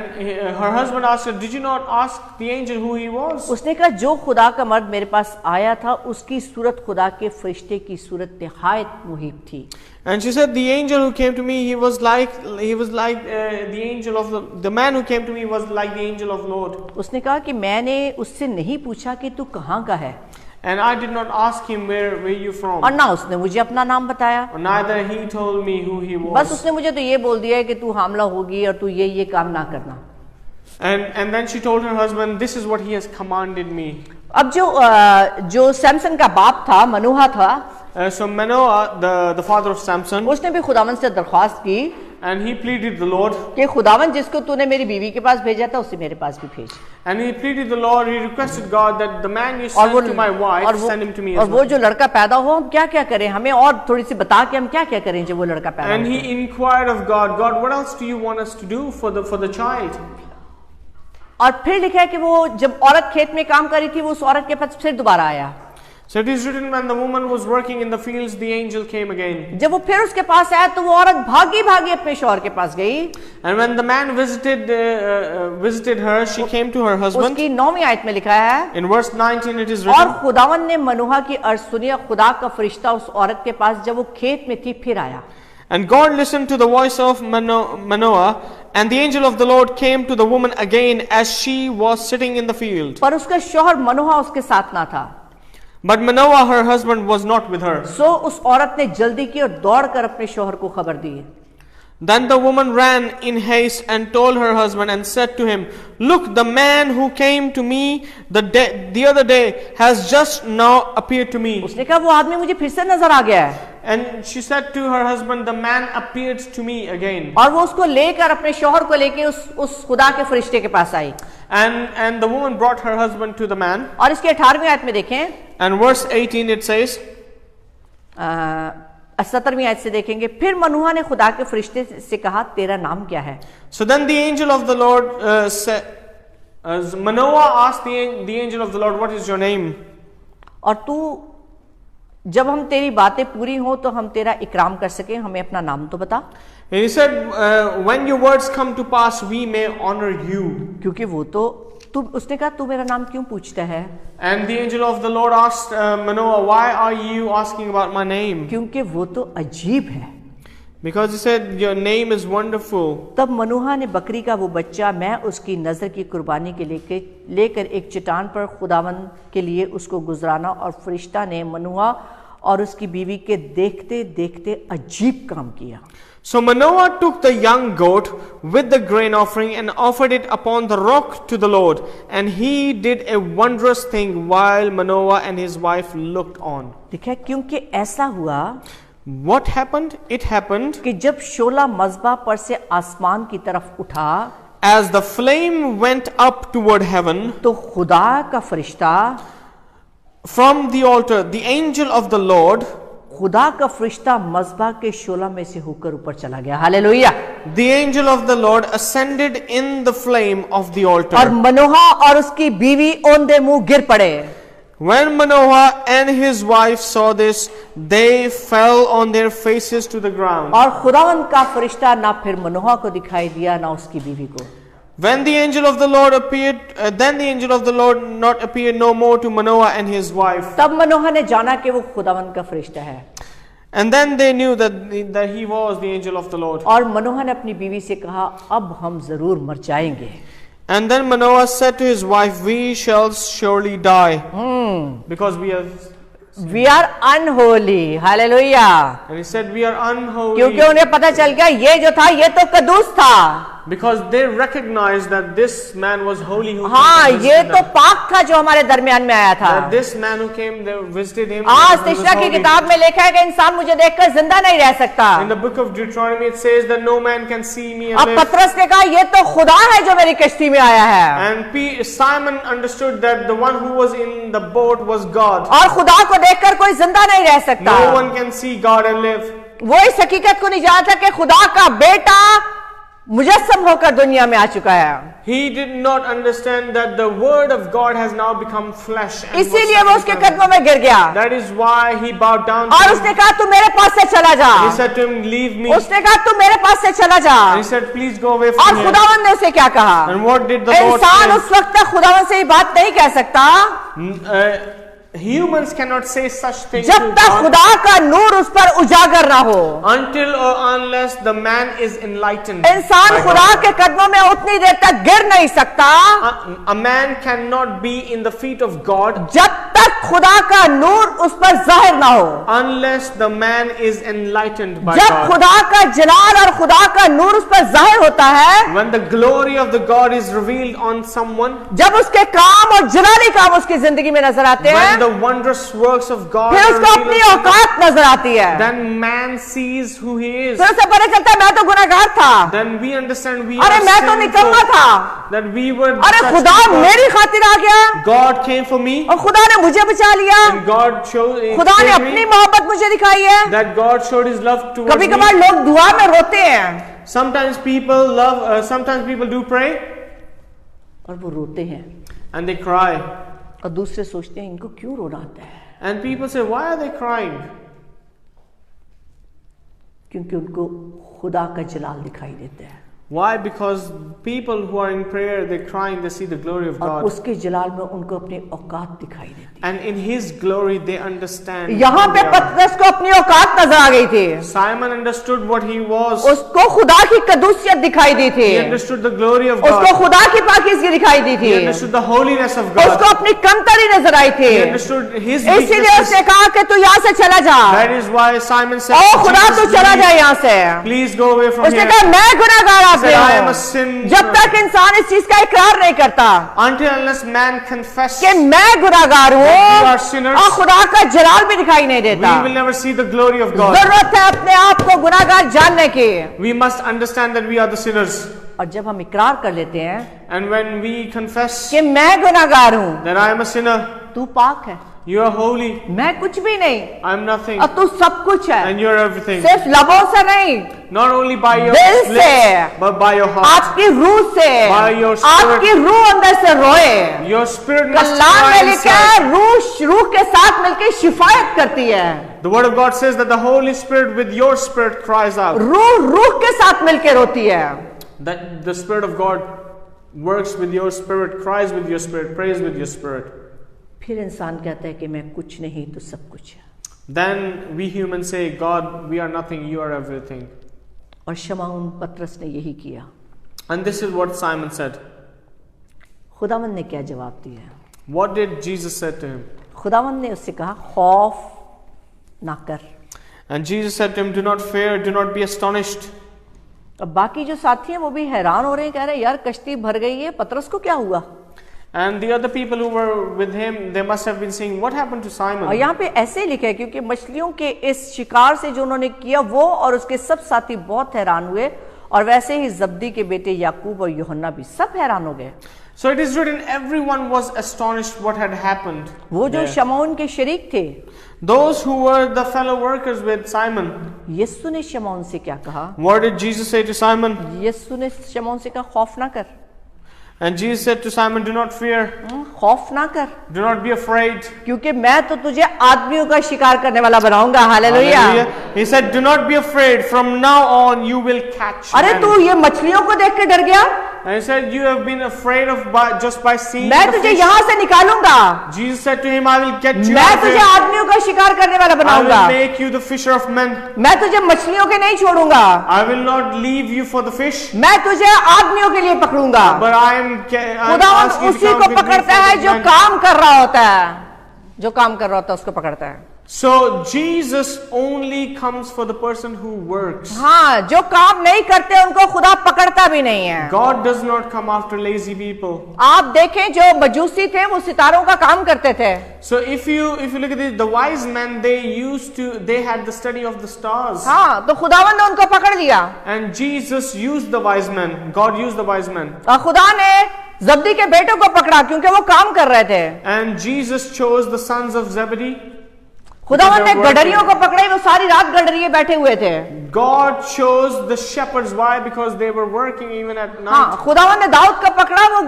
her husband asked her, did you not ask the angel who he was? उसने कहा जो खुदा का मर्द मेरे पास आया था उसकी सूरत खुदा के फरिश्ते की सूरत निहायत मुहीब थी। And she said, the angel who came to me, he was like the angel of the man who came to me was like the angel of Lord. उसने कहा कि मैंने उससे नहीं पूछा कि तू कहाँ का है, And I did not ask him where you from. और ना उसने मुझे अपना नाम बताया, Or neither he told me who he बस was. उसने मुझे तो ये बोल दिया है कि तू हामला होगी और तू ये काम ना करना। And then she told her husband, this is what he has commanded me. अब जो सैमसन का बाप था, मनुहा था, So Manoah, the father of Samson, उसने भी खुदावन से दरख्वास्त की and he pleaded the Lord. कि खुदावन जिसको तूने मेरी बीवी के पास भेजा था उसे मेरे पास भी भेज। And he pleaded the Lord, he requested God that the man you और sent to my wife, send him to me और as वो well. जो लड़का पैदा हो हम क्या क्या करें, हमें और थोड़ी सी बता कि हम क्या क्या करें जब वो लड़का पैदा And हो। he inquired of God, God, what else do you want us to do for the child? और फिर लिखा है कि वो जब औरत खेत में काम कर रही थी वो उस औरत के पास फिर दोबारा आया। So it is written, when the woman was working in the fields, the angel came again. जब वो फिर उसके पास आया तो वो औरत भागी भागी अपने शौहर के पास गई। And when the man visited her, she came to her husband. उसकी 9वीं आयत में लिखा है, In verse 19 it is और written, खुदावन ने मनुहा की अर्ज सुनी और खुदा का फरिश्ता उस औरत के पास जब वो खेत में थी फिर आया। and God listened to the voice of Manoah, and the angel of the Lord came to the woman again as she was sitting in the field. पर उसका शौहर मनुहा उसके साथ ना था। But Manoah, her husband, was not with her. सो उस औरत ने जल्दी की और दौड़कर अपने शौहर को खबर दी। Then the woman ran in haste and told her husband and said to him, look, the man who came to me the other day has just now appeared to me. उसने कहा वो आदमी मुझे फिर से नजर आ गया है। And she said to her husband, the man appeared to me again. और वो उसको लेकर अपने शौहर को लेकर उस खुदा के फरिश्ते के पास आई। And the woman brought her husband to the man. और इसके 18वीं आयत में देखें, And verse 18 it says, 17वीं आयत से देखेंगे, फिर मनुहा ने खुदा के फरिश्ते से कहा तेरा नाम क्या है? so then the angel of the Lord said, Manoah asked the angel of the Lord, what is your name? और तू जब हम तेरी बातें पूरी हो तो हम तेरा इकराम कर सके, हमें अपना नाम तो बता। And he said, when your words come to pass, we may honor you. क्योंकि वो तो उसने कहा तू मेरा नाम क्यों पूछता है? And the angel of the Lord asked Manoah, why are you asking about my name? क्योंकि वो तो अजीब है। Because he said, your name is wonderful. तब मनुहा ने बकरी का वो बच्चा मैं उसकी नजर की कुर्बानी के लेकर एक चट्टान पर खुदावन के लिए उसको गुजराना, और फरिश्ता ने मनुहा और उसकी बीवी के देखते देखते अजीब काम किया। So Manoah took the young goat with the grain offering and offered it upon the rock to the Lord. And he did a wondrous thing while Manoah and his wife looked on. देखा, क्योंकि ऐसा हुआ What happened? It happened कि जब शोला मज़बा पर से आसमान की तरफ उठा, as the flame went up toward heaven तो खुदा का फरिश्ता, from the altar, the angel of the Lord, खुदा का फरिश्ता मज़बा के शोला में से होकर ऊपर चला गया। Hallelujah. the angel of the Lord ascended in the flame of the और altar. मनोहा और उसकी बीवी औंधे मुंह गिर पड़े। When Manoah and his wife saw this, they fell on their faces to the ground. और खुदावंद का फरिश्ता ना फिर मनोहा को दिखाई दिया ना उसकी बीवी को। When the angel of the Lord appeared, then the angel of the Lord not appeared no more to Manoah and his wife. तब मनोहा ने जाना कि वो खुदावंद का फरिश्ता है। And then they knew that he was the angel of the Lord. और मनोहा ने अपनी बीवी से कहा, अब हम जरूर मर जाएंगे। And then Manoah said to his wife, we shall surely die because we are unholy. Hallelujah. and he said we are unholy क्योंकि उन्हें पता चल गया ये जो था ये तो कदूस था। because they recognized that this man was holy who हाँ, came to ये visit तो them. पाक था जो हमारे दरमियान में आया था। That this man who came there visited him. आज he was तिशरा की holy. किताब में लिखा है कि इंसान मुझे देखकर जिंदा नहीं रह सकता। In the book of Deuteronomy it says that no man can see me and अब live. पतरस ने कहा ये तो खुदा है जो मेरी कश्ती में आया है, And Simon understood that the one who was in the boat was God. और खुदा को देखकर कोई जिंदा नहीं रह सकता। No one can see God and live. वो इस हकीकत को नहीं जानता कि खुदा का बेटा मुजस्सम होकर दुनिया में आ चुका है। He did not understand that the word of God has now become flesh. And was इसीलिए वो उसके sent to heaven. कदमों में गिर गया That is why he bowed down to और him. उसने कहा तू मेरे पास से चला जा। He said to him, leave me. उसने कहा तू मेरे पास से चला जा। And he said, please go away और from here. खुदावंद ने उसे क्या कहा? And what did the Lord इंसान say? उस वक्त तक खुदावंद से ये बात नहीं कह सकता Humans cannot say such things जब to तक God खुदा का नूर उस पर उजागर ना हो। until or unless the man is enlightened. इंसान by खुदा God. के कदमों में उतनी देर तक गिर नहीं सकता A man cannot be in the feet of God जब तक खुदा का नूर उस पर जाहिर ना हो। unless the man is enlightened by जब God. खुदा का जलाल और खुदा का नूर उस पर जाहिर होता है, When the glory of the God is revealed on someone, जब उसके काम और जलाली काम उसकी जिंदगी में नजर आते when हैं, the wondrous works of God फिर are उसको अपनी revealed unto him, औकात नजर आती है। then man sees who he is. फिर उसे पता चलता है मैं तो गुनहगार था, Then we understand we अरे are मैं तो निकम्मा sinful, था, that we were अरे such खुदा people. मेरी खातिर आ गया God came for me और खुदा ने मुझे बचा लिया। and God showed खुदा ने saved अपनी me, मोहब्बत मुझे दिखाई है। that God showed his love towards कभी me. कभार लोग दुआ में रोते हैं Sometimes people do pray और वो रोते हैं and they cry. और दूसरे सोचते हैं इनको क्यों रोना आता है, And people say, why are they crying? क्योंकि उनको खुदा का जलाल दिखाई देता है Why? Because people who are in prayer, they're crying, they see the glory of और God. उसके जलाल में उनको अपनी औकात दिखाई देती And in his glory, they understand. है। यहाँ who पे they are. पतरस को अपनी औकात नजर आ गई थी, Simon understood what he was. उसको खुदा की कदूसियत दिखाई दी थी, He understood the glory of उसको God. खुदा की पाकीज़गी दिखाई दी थी, He understood the holiness of God. उसको अपनी कमतरी नजर आई थी। He understood his इसीलिए weaknesses. उसने कहा कि तू यहाँ से चला जा, That is why Simon said, ओ खुदा "Jesus, तू चला जा यहाँ से। please go away from उसने here." कहा मैं गुनहगार He आदमी said, I am a हूँ। sinner. जब तक इंसान इस चीज का इकरार नहीं करता Until unless man confesses, कि मैं गुनहगार That we हूँ are sinners, और खुदा का जलाल भी दिखाई नहीं we देता। will never see the glory of God. जरूरत है अपने आप को गुनहगार जानने की, We must understand that we are the sinners. और जब हम इकरार कर लेते हैं And when we confess कि मैं गुनहगार हूँ, that I am a sinner, तू पाक है, you are holy, मैं कुछ भी नहीं I am nothing, और तू सब कुछ है, and you are everything. सिर्फ लबों से नहीं, Not only by your दिल lips, से, but by your heart. आपकी रूह से, By your spirit. आपकी रूह अंदर से रोए। Your spirit must Kalam cry में लिखा inside. है रूह के साथ मिलकर शिफायत करती है। The word of God says that the Holy Spirit with your spirit cries out. रूह के साथ मिलकर रोती है। That the Spirit of God works with your spirit, cries with your spirit, prays with your spirit. फिर इंसान कहता है कि मैं कुछ नहीं तो सब कुछ है। Then we humans say, God, we are nothing, you are everything. और शमौन पतरस ने यही किया। And this is what Simon said. खुदावंद ने क्या जवाब दिया? What did Jesus say to him? खुदावंद ने उससे कहा खौफ ना कर। And Jesus said to him, do not fear, do not be astonished. अब बाकी जो साथी हैं वो भी हैरान हो रहे हैं, कह रहे हैं यार कश्ती भर गई है, पतरस को क्या हुआ? And the other people who were with him, they must have been saying, what happened to और Simon? यहाँ पे ऐसे लिखा है क्योंकि मछलियों के इस शिकार से जो उन्होंने किया वो और उसके सब साथी बहुत हैरान हुए, और वैसे ही जब्दी के बेटे याकूब और यूहन्ना भी सब हैरान हो गए। So it is written, everyone was astonished what had happened. वो जो there. शमौन के शरीक थे, Those who were the fellow workers with Simon. यीशु ने शमौन से क्या कहा? What did Jesus say to Simon? यीशु ने शमौन से कहा खौफ ना कर। And Jesus said to Simon, do not fear, खौफ ना कर, do not be afraid. क्योंकि मैं तो तुझे आदमियों का शिकार करने वाला बनाऊंगा। Hallelujah. Hallelujah. He said, do not be afraid, from now on you will catch अरे men. तू ये मछलियों को देख के डर गया? And he said, you have been afraid of just by seeing मैं the तुझे fish. यहाँ से निकालूंगा, Jesus said to him, I will get you मैं out of तुझे here. आदमियों का शिकार करने वाला I बनाऊंगा, will make you the fisher of men. मैं तुझे मछलियों के नहीं छोड़ूंगा, I will not leave you for the fish, मैं तुझे आदमियों के लिए पकड़ूंगा। but I am खुदावंद asking you to उसी come को with me पकड़ता for है the जो men. काम कर रहा होता है, जो काम कर रहा होता है उसको पकड़ता है। So Jesus only comes for the person who works. हाँ, जो काम नहीं करते उनको खुदा पकड़ता भी नहीं है। God does not come after lazy people. आप देखें जो मजूसी थे वो सितारों का काम करते थे। So if you look at it, the wise men, they had the study of the stars. हाँ, तो खुदावंद ने उनको पकड़ लिया And Jesus used the wise men. God used the wise men. और खुदा ने जब्दी के बेटों को पकड़ा क्योंकि वो काम कर रहे थे। And Jesus chose the sons of Zebedee. खुदावंद ने गडरियों को पकड़ा, वो सारी रात गडरिये बैठे हुए थे। God chose the shepherds. Why? Because they were working even at night. हाँ, खुदावंद ने दाऊद को पकड़ा, वो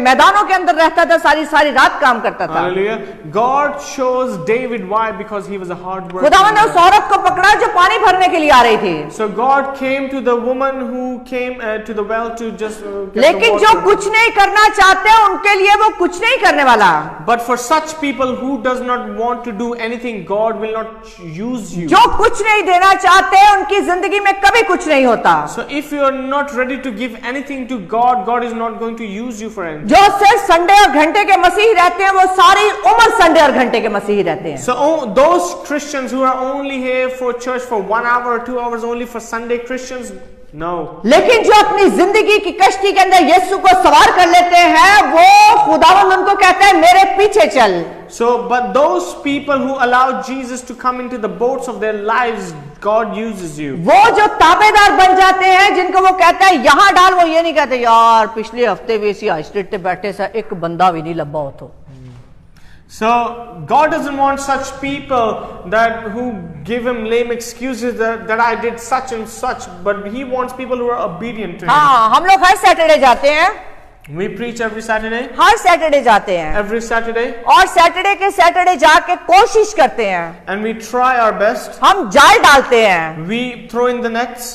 मैदानों के अंदर रहता था, सारी रात काम करता था। Hallelujah. God chose David. Why? Because he was a hard worker. खुदावंद ने उस औरत को पकड़ा जो पानी भरने के लिए आ रही थी। So God came to the woman who came to the well to just get लेकिन the जो water. कुछ नहीं करना चाहते उनके लिए वो कुछ नहीं करने वाला। But for such people who does not want to do anything, God will not use you. जो कुछ नहीं देना चाहते उनकी जिंदगी में कभी कुछ नहीं होता। So if you are not ready to give anything to God, God is not going to use you for anything. जो सिर्फ संडे और घंटे के मसीही रहते हैं वो सारी उम्र संडे और घंटे के मसीही रहते हैं। So those Christians who are only here for church for 1 hour or 2 hours only for Sunday Christians, no. लेकिन जो अपनी जिंदगी की कश्ती के अंदर यीशु को सवार कर लेते हैं वो खुदावंद उनको कहता है मेरे पीछे चल। So, but those people who allow Jesus to come into the boats of their lives, God uses you. वो जो ताबेदार बन जाते हैं जिनको वो कहता है यहाँ डाल, वो ये नहीं कहते यार पिछले हफ्ते भी इसी स्ट्रीट पे बैठे सा एक बंदा भी नहीं लब्बा हो तो। So God doesn't want such people who give him lame excuses that I did such and such, but he wants people who are obedient to him. हाँ, हम लोग हर सैटरडे जाते हैं, We preach every Saturday. Her Saturday जाते हैं Every Saturday. और Saturday के Saturday जाके कोशिश करते हैं, And we try our best. हम जाल डालते हैं। We throw in the nets.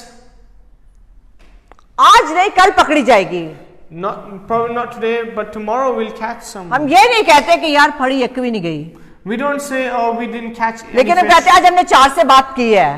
आज नहीं कल पकड़ी जाएगी। Probably not today, but tomorrow we'll catch some. हम ये नहीं कहते कि यार फड़ी एक भी नहीं गई, We don't say, oh, we didn't catch any लेकिन हम fish. कहते हैं आज हमने 4 से बात की है,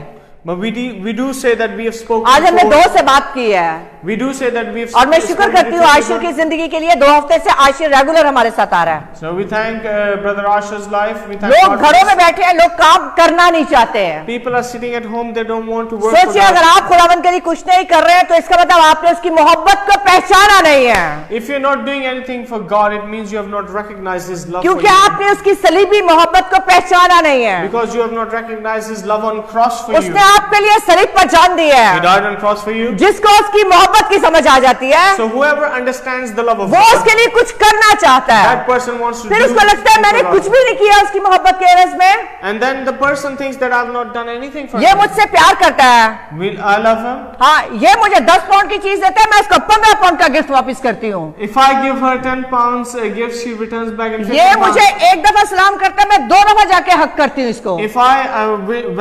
But we do say that we have spoken. आज हमने 2 before. से बात की है। We do say that we have और मैं शुक्र spoken करती हूँ before. आशिर की जिंदगी के लिए 2 हफ्ते से आशिर रेगुलर हमारे साथ आ रहा है। So we thank Brother Asha's life. We thank लोग God for घरों this. में बैठे हैं, लोग काम करना नहीं चाहते हैं। People are sitting at home, they don't want to work for सोचिए God. अगर आप खुदावंद के लिए कुछ नहीं कर रहे हैं तो इसका मतलब आपने उसकी मोहब्बत को पहचाना नहीं है, If you're not doing anything for God, it means you have not recognized His love for क्योंकि you. आपने उसकी सलीबी मोहब्बत को पहचाना नहीं है। Because you have not recognized His love on cross for you. उसने आपके लिए सलीब पर जान दी He है। died on cross for you. जिसको उसकी मोहब्बत की समझ आ जाती है So whoever understands the love of वो God, उसके लिए कुछ करना चाहता है, that person wants to फिर do उसको लगता है मैंने for कुछ God. भी नहीं किया उसकी मोहब्बत के एवज में, And then the person thinks that I've not done anything for ये him. मुझसे प्यार करता है, I love him. हाँ ये मुझे 10 पाउंड की चीज देता है, मैं उसको 15 पाउंड का गिफ्ट वापस करती हूँ। If I give her 10 pounds a gift, she returns back in 50 ये pounds. मुझे एक दफा सलाम करता है, मैं 2 दफा जाके हक करती हूँ इसको, If I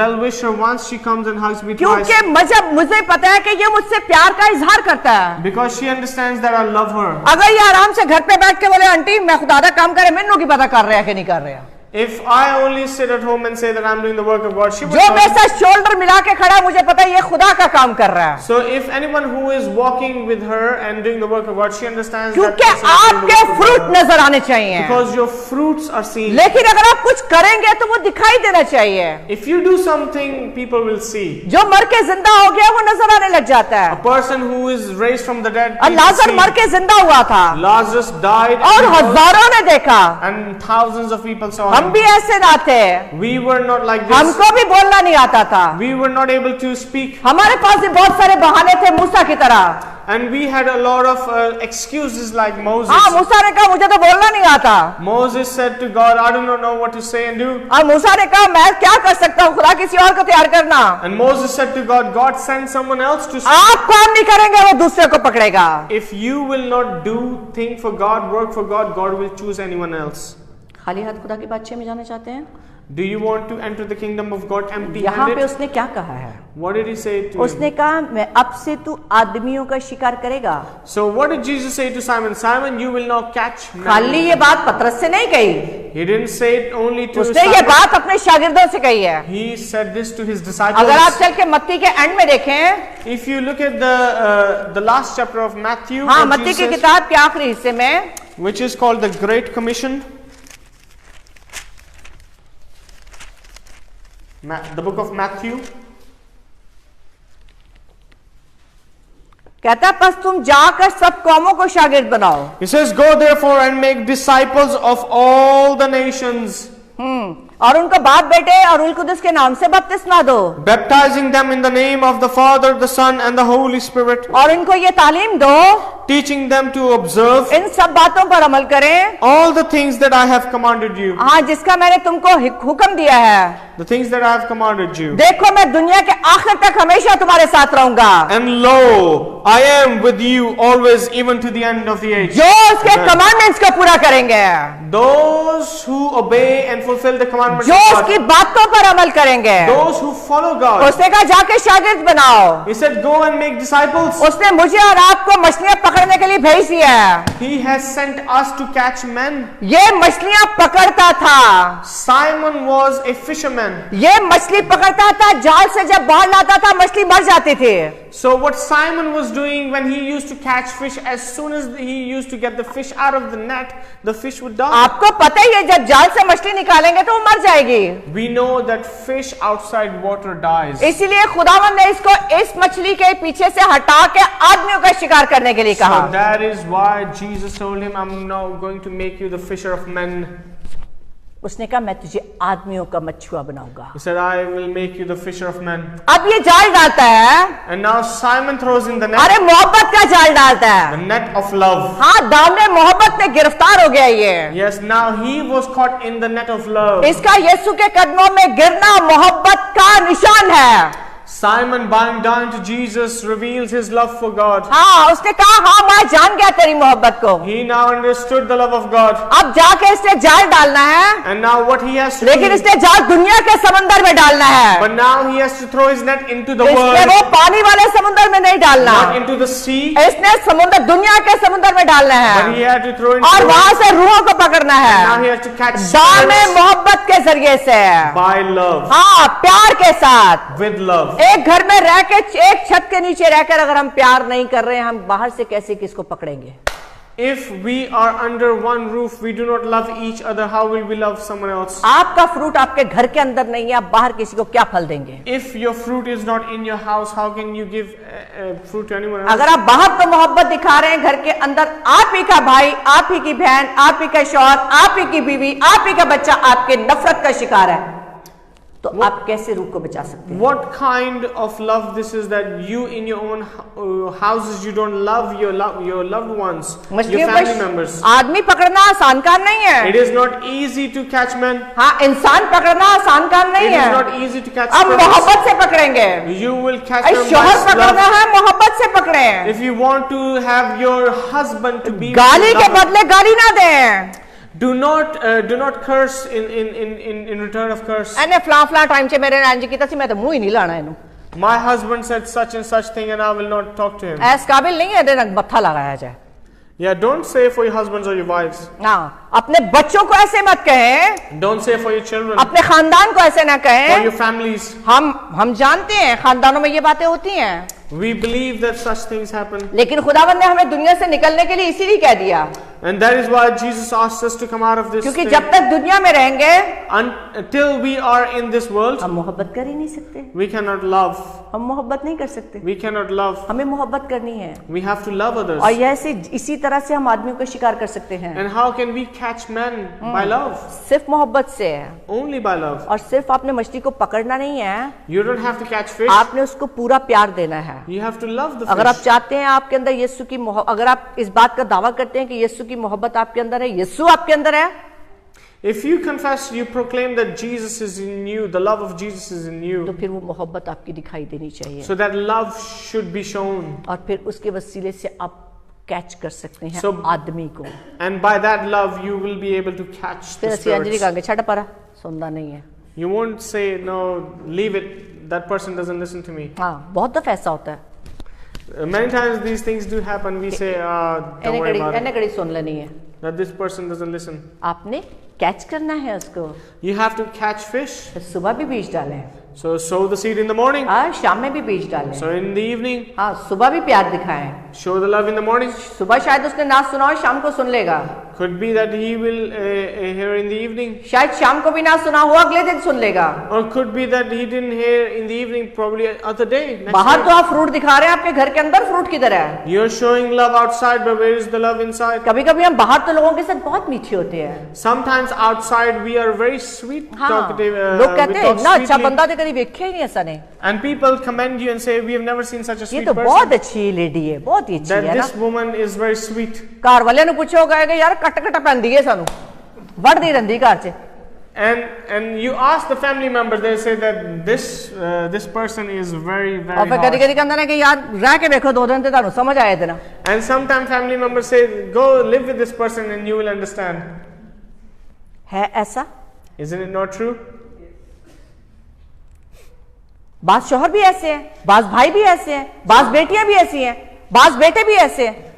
well wish her once, she comes and hugs me twice. क्योंकि मुझे पता है कि ये मुझसे प्यार का इजहार करता है। Because she understands that I love her. अगर ये आराम से घर पे बैठ के बोले आंटी मैं खुदादा काम करे, मैनू की पता कर रहा है कि नहीं कर रहा। If I only sit at home and say that I'm doing the work of God, she would जो not. मेरे साथ शोल्डर मिला के खड़ा है, मुझे पता है ये खुदा का काम कर रहा है, So if anyone who is walking with her and doing the work of God, she understands that क्योंकि person is doing the आपके work of फ्रूट God. नजर आने चाहिए. Because your fruits are seen. लेकिन अगर आप कुछ करेंगे तो वो दिखाई देना चाहिए. If you do something, people will see. जो मर के जिंदा हो गया वो नजर आने लग जाता A है. person who is raised from the dead, और people लाजर see. मर के जिंदा हुआ था Lazarus died और and हजारों ने देखा. thousands of people saw हम him. भी ऐसे ना थे, We were not like this. हमको भी बोलना नहीं आता था. We were not able to speak. हमारे पास भी बहुत सारे बहाने थे मूसा की तरह. And we had a lot of excuses like Moses. हाँ, मूसा ने कहा मुझे तो बोलना नहीं आता. Moses said to God, I do not know what to say and do. और मूसा ने कहा मैं क्या कर सकता हूँ, खुदा किसी और को तैयार करना. And Moses said to God, God send someone else to speak. आप काम नहीं करेंगे वो दूसरे को पकड़ेगा. If you will not do thing for God, work for God, God will choose anyone else. खाली हाथ खुदा के बादशाह में जाना चाहते हैं? Do you want to enter the kingdom of God empty यहाँ पे handed? उसने क्या कहा है? What did he say to उसने him? कहा मैं अब से तू आदमियों का शिकार करेगा. So what did Jesus say to Simon? Simon, you will now catch men. खाली ये बात पतरस से नहीं कही, He didn't say it only to उसने ये Simon. बात अपने शागिर्दों से कही है. He said this to his अगर आप disciples. चल के मत्ती के एंड में देखें, If you look at the last chapter of Matthew, हाँ, what मत्ती की Jesus- किताब के आखिरी हिस्से में, which is called the Great Commission, the book of Matthew. कहता है बस तुम जाकर सब कौमों को शागिर्द बनाओ. He says, go therefore and make disciples of all the nations, और उनको बाप बेटे और रूह कुदस के नाम से बपतिस्मा दो, baptizing them in the name of the Father, the Son, and the Holy Spirit, और इनको ये तालीम दो, teaching them to observe इन सब बातों पर अमल करें, all the things that I have commanded you. हाँ, जिसका मैंने तुमको हुक्म दिया है. The things that I have commanded you. देखो मैं दुनिया के आखिर तक हमेशा तुम्हारे साथ रहूंगा. And lo, I am with you always, even to the end of the age. जो उसके Amen. कमांडमेंट्स को पूरा करेंगे, Those who obey and fulfill the commandments जो of उसकी God, बातों पर अमल करेंगे. those who follow God. उसने कहा जाके शागिर्द बनाओ. He said, go and make disciples. उसने मुझे और आपको मछलियां पकड़ने के लिए भेज दिया है. He has sent us to catch men. ये मछलियां पकड़ता था, Simon was a fisherman. ये मछली पकड़ता था, जाल से जब बाहर लाता था मछली मर जाती थी. So what Simon was doing when he used to catch fish, as soon as he used to get the fish out of the net, the fish would die. आपको पता ही है जब जाल से मछली निकालेंगे तो वो मर जाएगी. We know that fish outside water dies. इसीलिए खुदावंद ने इसको इस मछली के पीछे से हटा के आदमियों का शिकार करने के लिए So कहा. that is why Jesus told him, I'm now going to make you the fisher of men. उसने कहा मैं तुझे आदमियों का मछुआ बनाऊंगा. He said, I will make you the fisher of men. अब ये जाल डालता है, And now Simon throws in the net, अरे मोहब्बत का जाल डालता the है. net of love. हाँ, दामने मोहब्बत में गिरफ्तार हो गया ये. Yes, now he was caught in the net of love. इसका यीशु के कदमों में गिरना मोहब्बत का निशान है. Simon bowing down to Jesus reveals his love for God. हाँ, उसने कहा हाँ मैं जान गया तेरी मोहब्बत को. He now understood the love of God. अब जाके इसने जाल डालना है, And now what he has to लेकिन do, इसने जाल दुनिया के समंदर में डालना है. but now he has to throw his net into the इसने world, वो पानी वाले समुद्र में नहीं डालना, not into the sea, इसने समुद्र दुनिया के समुद्र में डालना but he है had to throw into और the वहां world. से रूहों को पकड़ना Now he है. has to catch दामने spirits मोहब्बत के जरिए से, by love, हाँ, प्यार के साथ. with love. एक घर में रह के एक छत के नीचे रहकर अगर हम प्यार नहीं कर रहे हैं, हम बाहर से कैसे किसको पकड़ेंगे? If we are under one roof, we do not love each other, how will we love someone else? आपका फ्रूट आपके घर के अंदर नहीं है, आप बाहर किसी को क्या फल देंगे? If your fruit is not in your house, how can you give fruit to anyone else? अगर आप बाहर तो मोहब्बत दिखा रहे हैं, घर के अंदर आप ही का भाई, आप ही की बहन, आप ही का शौहर, आप ही की बीवी, आप ही का बच्चा आपके नफरत का शिकार है, तो आप कैसे रूह को बचा सकते हैं? What kind of love this is that you in your own houses you don't love your loved ones, your मछलियों family को members. आदमी पकड़ना आसान काम नहीं है. It is not easy to catch men. हाँ, इंसान पकड़ना आसान काम नहीं It is है. not easy to catch अब spirits. मोहब्बत से पकड़ेंगे. You will catch अरे them शौहर by पकड़ना love. है, मोहब्बत से पकड़े. If you want to have your husband to be गाली के with love, बदले गाली ना दें. do not curse in return of curse. एने फला फला टाइम से मेरे नान जी की तसी मैं तो मुंह ही नहीं लाना इनु. My husband said such and such thing and I will not talk to him. ऐस काबिल नहीं है देना मत्था लगाया जाए. Yeah, don't say for your husbands or your wives. हाँ, अपने बच्चों को ऐसे मत कहें, Don't say for your children, अपने खानदान को ऐसे ना for कहें। your families. हम जानते हैं खानदानों में ये बातें होती हैं, We believe that such things happen. लेकिन खुदावन ने हमें दुनिया से निकलने के लिए इसीलिए कह दिया, And that is why Jesus asked us to come out of this क्योंकि thing. जब तक दुनिया में रहेंगे Until we are in this world, हम मोहब्बत कर ही नहीं सकते, we cannot love. हम मोहब्बत नहीं कर सकते, We cannot love. हमें मोहब्त करनी है। We have to love others. और यह इसी तरह से हम आदमियों को शिकार कर सकते हैं, And how can we catch men? By love. सिर्फ मोहब्बत से है। Only by love. और सिर्फ आपने मछली को पकड़ना नहीं है, You don't have to catch fish. आपने उसको पूरा प्यार देना है। You have to love the अगर आप fish. चाहते हैं आपके अंदर यीशु की अगर आप इस बात का दावा करते हैं कि यीशु की मोहब्बत आपके अंदर है, यीशु आपके अंदर है, If you confess, you proclaim that Jesus is in you, the love of Jesus is in तो you, फिर वो मोहब्बत आपकी दिखाई देनी चाहिए, so that love should be shown. और फिर उसके वसीले से आप कैच कर सकते हैं So- आदमी को। And by that love, you will be able to catch फिर the ਅਸੀਂ अंजलि spirits. कहेंगे छड़ परा, सुनता नहीं है। You won't say, no, leave it, that person doesn't listen to me. हाँ, बहुत दफा ऐसा होता है, Many times these things do happen. We say, don't worry about it, एने कड़ी सुन लेनी है। that this person doesn't listen. आपने कैच करना है उसको, You have to catch fish. फिर सुबह भी बीज डालें, So sow the seed in the morning, शाम में भी बीज डालें, sow in the evening, हाँ, सुबह भी प्यार दिखाएं, show the love in the morning. सुबह शायद उसने ना सुना हो, शाम को सुन लेगा, Could be that he will hear in the evening, शायद शाम को भी ना सुना हो, अगले दिन सुन लेगा। or could be that he didn't hear in the evening, probably other day. Next बाहर day. तो आप फ्रूट दिखा रहे हैं, आपके घर के अंदर फ्रूट किधर है? You're showing love outside, but where is the love inside? कभी कभी हम बाहर तो लोगों के साथ बहुत मीठे होते हैं, Sometimes outside we are very sweet, हाँ, talkative. लोग We कहते हैं talk इतना अच्छा sweetly. बंदा तो कभी देखा ही नहीं ऐसा नहीं, And people commend you and say, we have never seen such a ये sweet तो person. बहुत अच्छी लेडी है, बहुत ही अच्छी That है ना। this woman is very sweet. घर वाले ने पूछो कहेगा यार कट कट पैंदी है सानू, वड़ दी रंदी घर च। And you ask the family members, they say that this person is very और फिर कभी harsh. कभी कहते हैं कि यार रह के देखो 2 दिन तो तानू समझ आए थे ना। And sometimes family members say, go live with this person and you will understand. है ऐसा? Isn't it not true? बाज शोहर भी ऐसे हैं, बाज भाई भी ऐसे हैं, बाज बेटियां भी ऐसी हैं, बाज बेटे भी ऐसे हैं।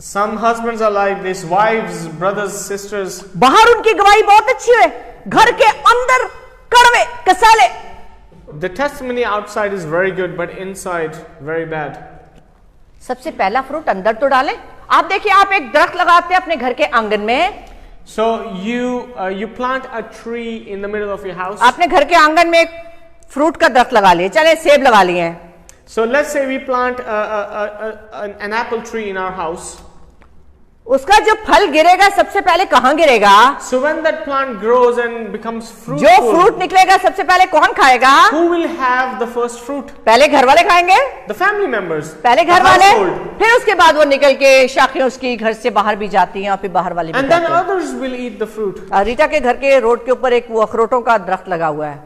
Some husbands are like this, wives, brothers, sisters. बाहर उनकी गवाही बहुत अच्छी है, घर के अंदर कड़वे कसाले। The testimony outside is very good, but inside very bad. सबसे पहला फ्रूट अंदर तो डालें। आप देखिए, आप एक दरख्त लगाते हैं अपने घर के आंगन में, So you plant a tree in the middle of your house. आपने घर के आंगन में एक फ्रूट का दरख्त लगा लिए, चले सेब लगा लिए, So let's say we plant an apple tree in our house. उसका जो फल गिरेगा सबसे पहले कहाँ गिरेगा? So when that plant grows and becomes जो fruitful, फ्रूट निकलेगा सबसे पहले कौन खाएगा? who will have the first fruit? पहले घर वाले खाएंगे, The family members. पहले the घर वाले, household. फिर उसके बाद वो निकल के शाखें उसकी घर से बाहर भी जाती हैं और फिर बाहर वाले भी And then खाते हैं। others will eat the fruit. Rita के घर के रोड के ऊपर एक वो अखरोटों का दरख्त लगा हुआ है,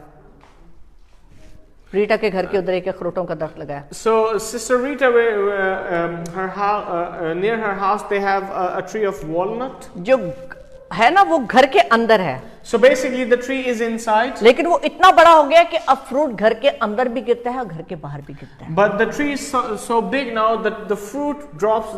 रीटा के घर के उधर एक अखरोटों का दरख्त लगा है। So Sister Rita, her house, near her house, they have a tree of walnut. जो है ना वो घर के अंदर है, So basically, the tree is inside, लेकिन वो इतना बड़ा हो गया कि अब फ्रूट घर के अंदर भी गिरता है और घर के बाहर भी गिरता है। but the tree is so big now that the fruit drops,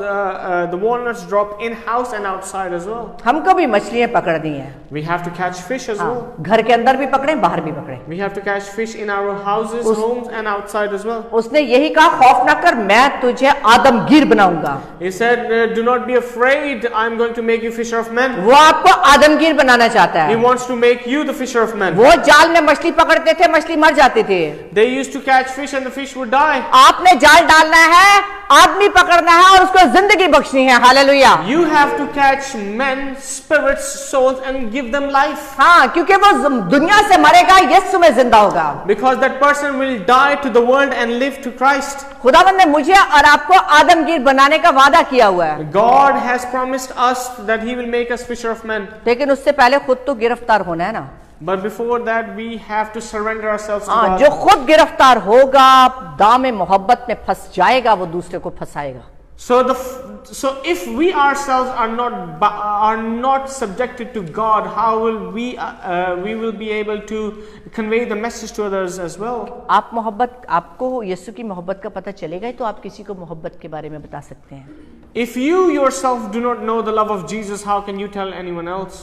the walnuts drop in house and outside as well. हमको भी मछलियां पकड़नी है, We have to catch fish as well. घर के अंदर भी पकड़े बाहर भी पकड़े। We have to catch fish in our houses, homes, and outside as well. उसने यही कहा, खौफ ना कर, मैं तुझे आदमगीर बनाऊंगा। He said, "Do not be afraid. I'm going to make you fisher of men." वो आपको आदमगीर बनाना चाहता He है। wants to make you the fisher of men. वो जाल में मछली पकड़ते थे, मछली मर जाती थी। They used to catch fish and the fish would die. आपने जाल डालना है, आदमी पकड़ना है और उसको जिंदगी बख्शनी है। Hallelujah. You have to catch men, spirits, souls, and give them life. हाँ, क्योंकि वो दुनिया से मरेगा, यीशु में जिंदा होगा। Because that person will die to the world and live to Christ. खुदावंद ने मुझे और आपको आदमगीर बनाने का वादा किया हुआ है, God has promised us that He will make us fisher of men. लेकिन उससे पहले खुद तो गिरफ्तार होना है ना। But before that, we have to surrender ourselves to हाँ, God. जो खुद गिरफ्तार होगा, दाम मोहब्बत में फंस जाएगा, वो दूसरे को फंसाएगा। So if we ourselves are not subjected to God, how will we will be able to convey the message to others as well? आप मोहब्बत, आपको यीशु की मोहब्बत का पता चलेगा ही तो आप किसी को मोहब्बत के बारे में बता सकते हैं। If you yourself do not know the love of Jesus, how can you tell anyone else?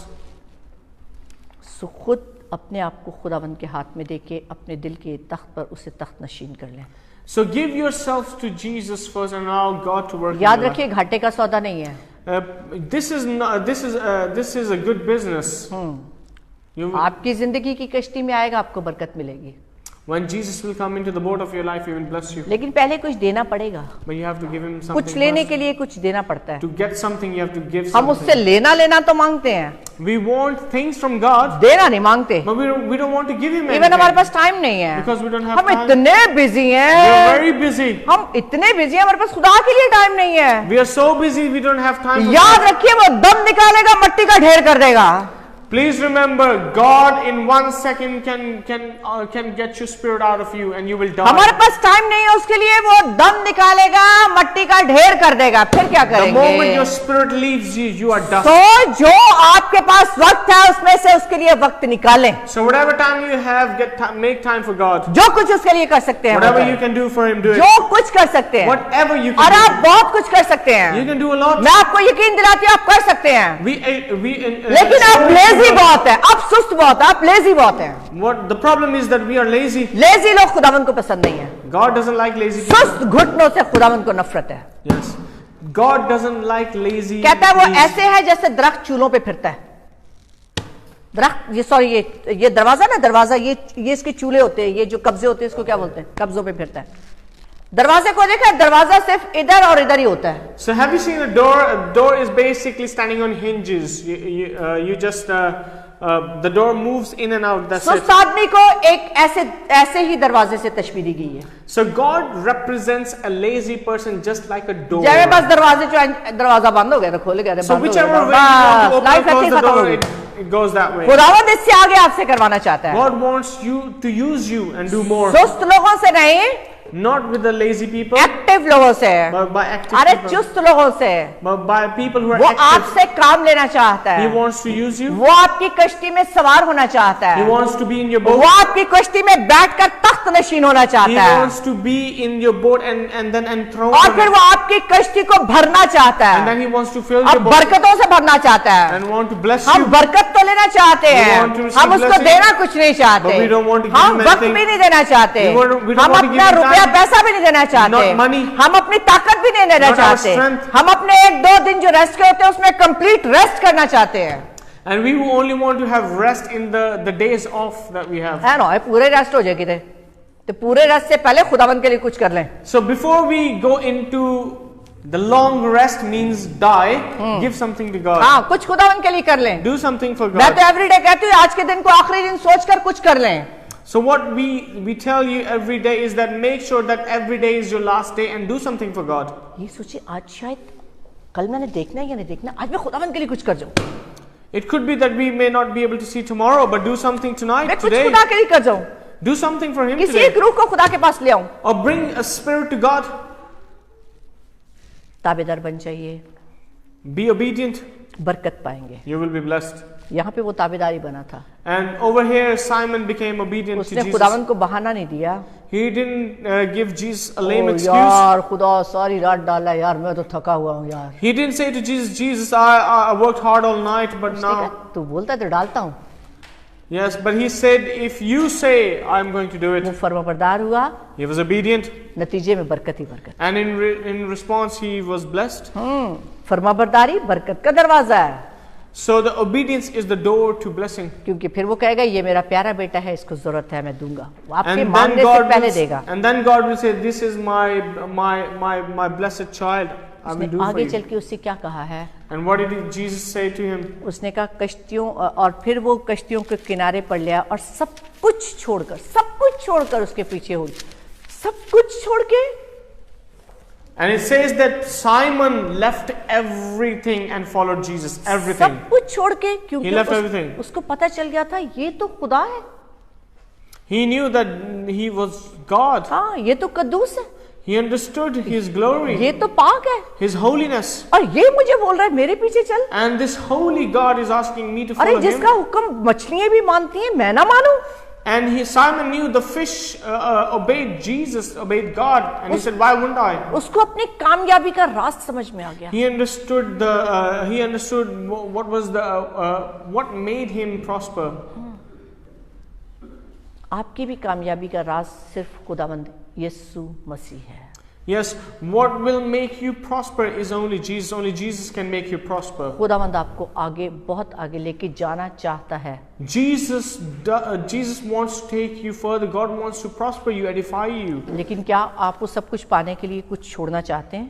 सो खुद अपने आप को खुदावंद के हाथ में देके अपने दिल के तख्त पर उसे तख्त नशीन कर लें। So give yourself to Jesus first and allow God to work in याद your life. रखिए घाटे का सौदा नहीं है। This is a good business. आपकी जिंदगी की कश्ती में आएगा, आपको बरकत मिलेगी, When Jesus will come into the boat of your life, He will bless you. लेकिन पहले कुछ देना पड़ेगा। But you have to give Him something. कुछ लेने first. के लिए कुछ देना पड़ता है। To get something, you have to give हम उससे something. लेना तो मांगते हैं, We want things from God, देना नहीं मांगते। but we don't want to give Him even हमारे anything. पास टाइम नहीं है, Because we don't have हम time. इतने बिजी We are हैं, very busy. हम इतने बिजी हैं, हमारे पास खुदा के लिए टाइम नहीं है। We are so busy, we don't have time for याद God. रखिए वो दम निकालेगा, मट्टी का ढेर कर देगा। Please remember, God in 1 second can get your spirit out of you and you will die. हमारे पास टाइम नहीं है उसके लिए, वो दम निकालेगा, मट्टी का ढेर कर देगा, फिर क्या The moment your करेंगे? spirit leaves you, you are dust. तो जो आपके पास वक्त है उसमें से उसके लिए वक्त निकालें, So whatever time you have, make time for God. जो कुछ उसके लिए कर सकते हैं वो Whatever you करें। can do for Him, do it. जो कुछ कर सकते हैं, Whatever you और can आप बहुत कुछ कर सकते do. You हैं। can do a lot. मैं आपको यकीन दिलाती हूँ आप कर सकते हैं, We लेकिन आप लेजी बहुत है, आप सुस्त बहुत है, आप लेजी बहुत हैं। What the problem is that we are lazy. Lazy लोग खुदावंद को पसंद नहीं है, God doesn't like lazy people. सुस्त घुटनों से खुदावंद को नफरत है। Yes. God doesn't like lazy. कहता है वो knees. ऐसे है जैसे दरख्त चूलों पे फिरता है। दरख्त, ये सॉरी, ये दरवाजा ना, दरवाजा, ये इसके चूल्हे होते हैं, ये जो कब्जे होते हैं इसको क्या बोलते हैं? कब्जों पे फिरता है। दरवाजे को देखा, दरवाजा सिर्फ इधर और इधर ही होता है। So have you seen a door? A door is basically standing on hinges. You just the door moves in and out. That's it. सुस्त आदमी को एक ऐसे ही दरवाजे से तशबीह दी गई है। So God represents a lazy person just like a door. जब बस दरवाजा बंद हो गया तो खोल गया, So whichever way you want to open or close the door, it goes that way. खुदावंद इससे आगे आपसे करवाना चाहता है। God wants you to use you and do more. सुस्त लोगों से नहीं, Not with the lazy people, active लोगों से, but by active अरे people. चुस्त लोगों से। But by people who are वो active. आपसे काम लेना चाहता He है, wants to use you. वो आपकी कश्ती में सवार होना चाहता He है, wants to be in your वो boat. आपकी कश्ती में बैठकर तख्त नशीन होना He चाहता है, wants to be in your boat and then enthroned. और on फिर it. वो आपकी कश्ती को भरना चाहता And है, then He wants to fill अब your boat बरकतों से भरना चाहता है। and want to bless हम you. बरकत तो लेना चाहते We हैं, want to receive हम उसको blessing, देना कुछ नहीं चाहते, but we don't want to give हम him वक्त anything. भी नहीं देना चाहते, We don't हम want to give अपना him रुपया time. पैसा भी नहीं देना चाहते, Not money. हम अपनी ताकत भी नहीं देना Not our चाहते, strength. हम अपने 1-2 दिन जो रेस्ट के होते हैं उसमें कंप्लीट रेस्ट करना चाहते हैं। And we only want to have rest in the days off that we have. है ना, पूरे रेस्ट हो जाएगी तो पूरे रेस्ट से पहले खुदावंद के लिए कुछ कर लें। So before we go into the long rest means die, give something to God. हाँ, कुछ खुदावंद के लिए कर लें। Do something for मैं God. तो एवरीडे कहती हूँ आज के दिन को आखिरी दिन सोचकर कुछ कर लें। So what we tell you every day is that make sure that every day is your last day and do something for God. ये सोचिए आज शायद कल मैंने देखना है या नहीं देखना, आज मैं खुदावंद के लिए कुछ कर जाऊं, It could be that we may not be able to see tomorrow, but do something मैं tonight, कुछ today. खुदा के लिए कर जाऊं, Do something for Him किसी today. एक रूह को खुदा के पास ले आऊं। Or bring a spirit to God. ताबेदार बन जाइए, Be obedient. बरकत पाएंगे। You will be blessed. यहाँ पे वो ताबेदारी बना था, And over here, Simon became obedient to उसने Jesus. खुदावंद को बहाना नहीं दिया। He didn't give Jesus a lame O excuse. यार खुदा सारी रात डाला यार, मैं तो थका हुआ हूँ यार। He didn't say to Jesus, Jesus, I worked hard all night, but उसने कहा, now. तू बोलता है तो डालता हूँ। Yes, but he said, if you say, I'm going to do वो it. फर्माबरदार हुआ, He was obedient. नतीजे में बरकत ही बरकत। And in response, he was blessed. फर्माबरदारी बरकत का दरवाजा है, So the obedience is the door to blessing. क्योंकि फिर वो कहेगा ये मेरा प्यारा बेटा है, इसको जरूरत है, मैं दूंगा। वो आपके And then मांगने से God पहले will, देगा। and then God will say, this is my blessed child. I will उसने do for आगे you. चल के उससे क्या कहा है? And what did Jesus say to him? उसने कहा कश्तियों, और फिर वो कश्तियों के किनारे पर लिया और सब कुछ छोड़कर उसके पीछे हो, सब कुछ छोड़ के। And it says that Simon left everything and followed Jesus. Everything. सब कुछ छोड़ के, क्योंकि He left everything. उसको पता चल गया था ये तो खुदा है, He knew that he was God. हाँ ये तो कद्दूस है, He understood His glory, ये तो पाक है, His holiness. और ये मुझे बोल रहा है मेरे पीछे चल। And this holy God is asking me to अरे follow Him. जिसका हुक्म मछलियां भी मानती हैं, मैं ना मानूं? And Simon knew the fish obeyed Jesus, obeyed God, and he said, "Why wouldn't I?" उसको अपनी कामयाबी का राज समझ में आ गया। He understood what made him prosper. आपकी भी कामयाबी का राज सिर्फ खुदावंद यीशु मसीह है। Yes, what will make you prosper is only Jesus. Only Jesus can make you prosper. खुदावंद आपको आगे बहुत आगे लेके जाना चाहता है। Jesus wants to take you further. God wants to prosper you, edify you. लेकिन क्या आप वो सब कुछ पाने के लिए कुछ छोड़ना चाहते हैं?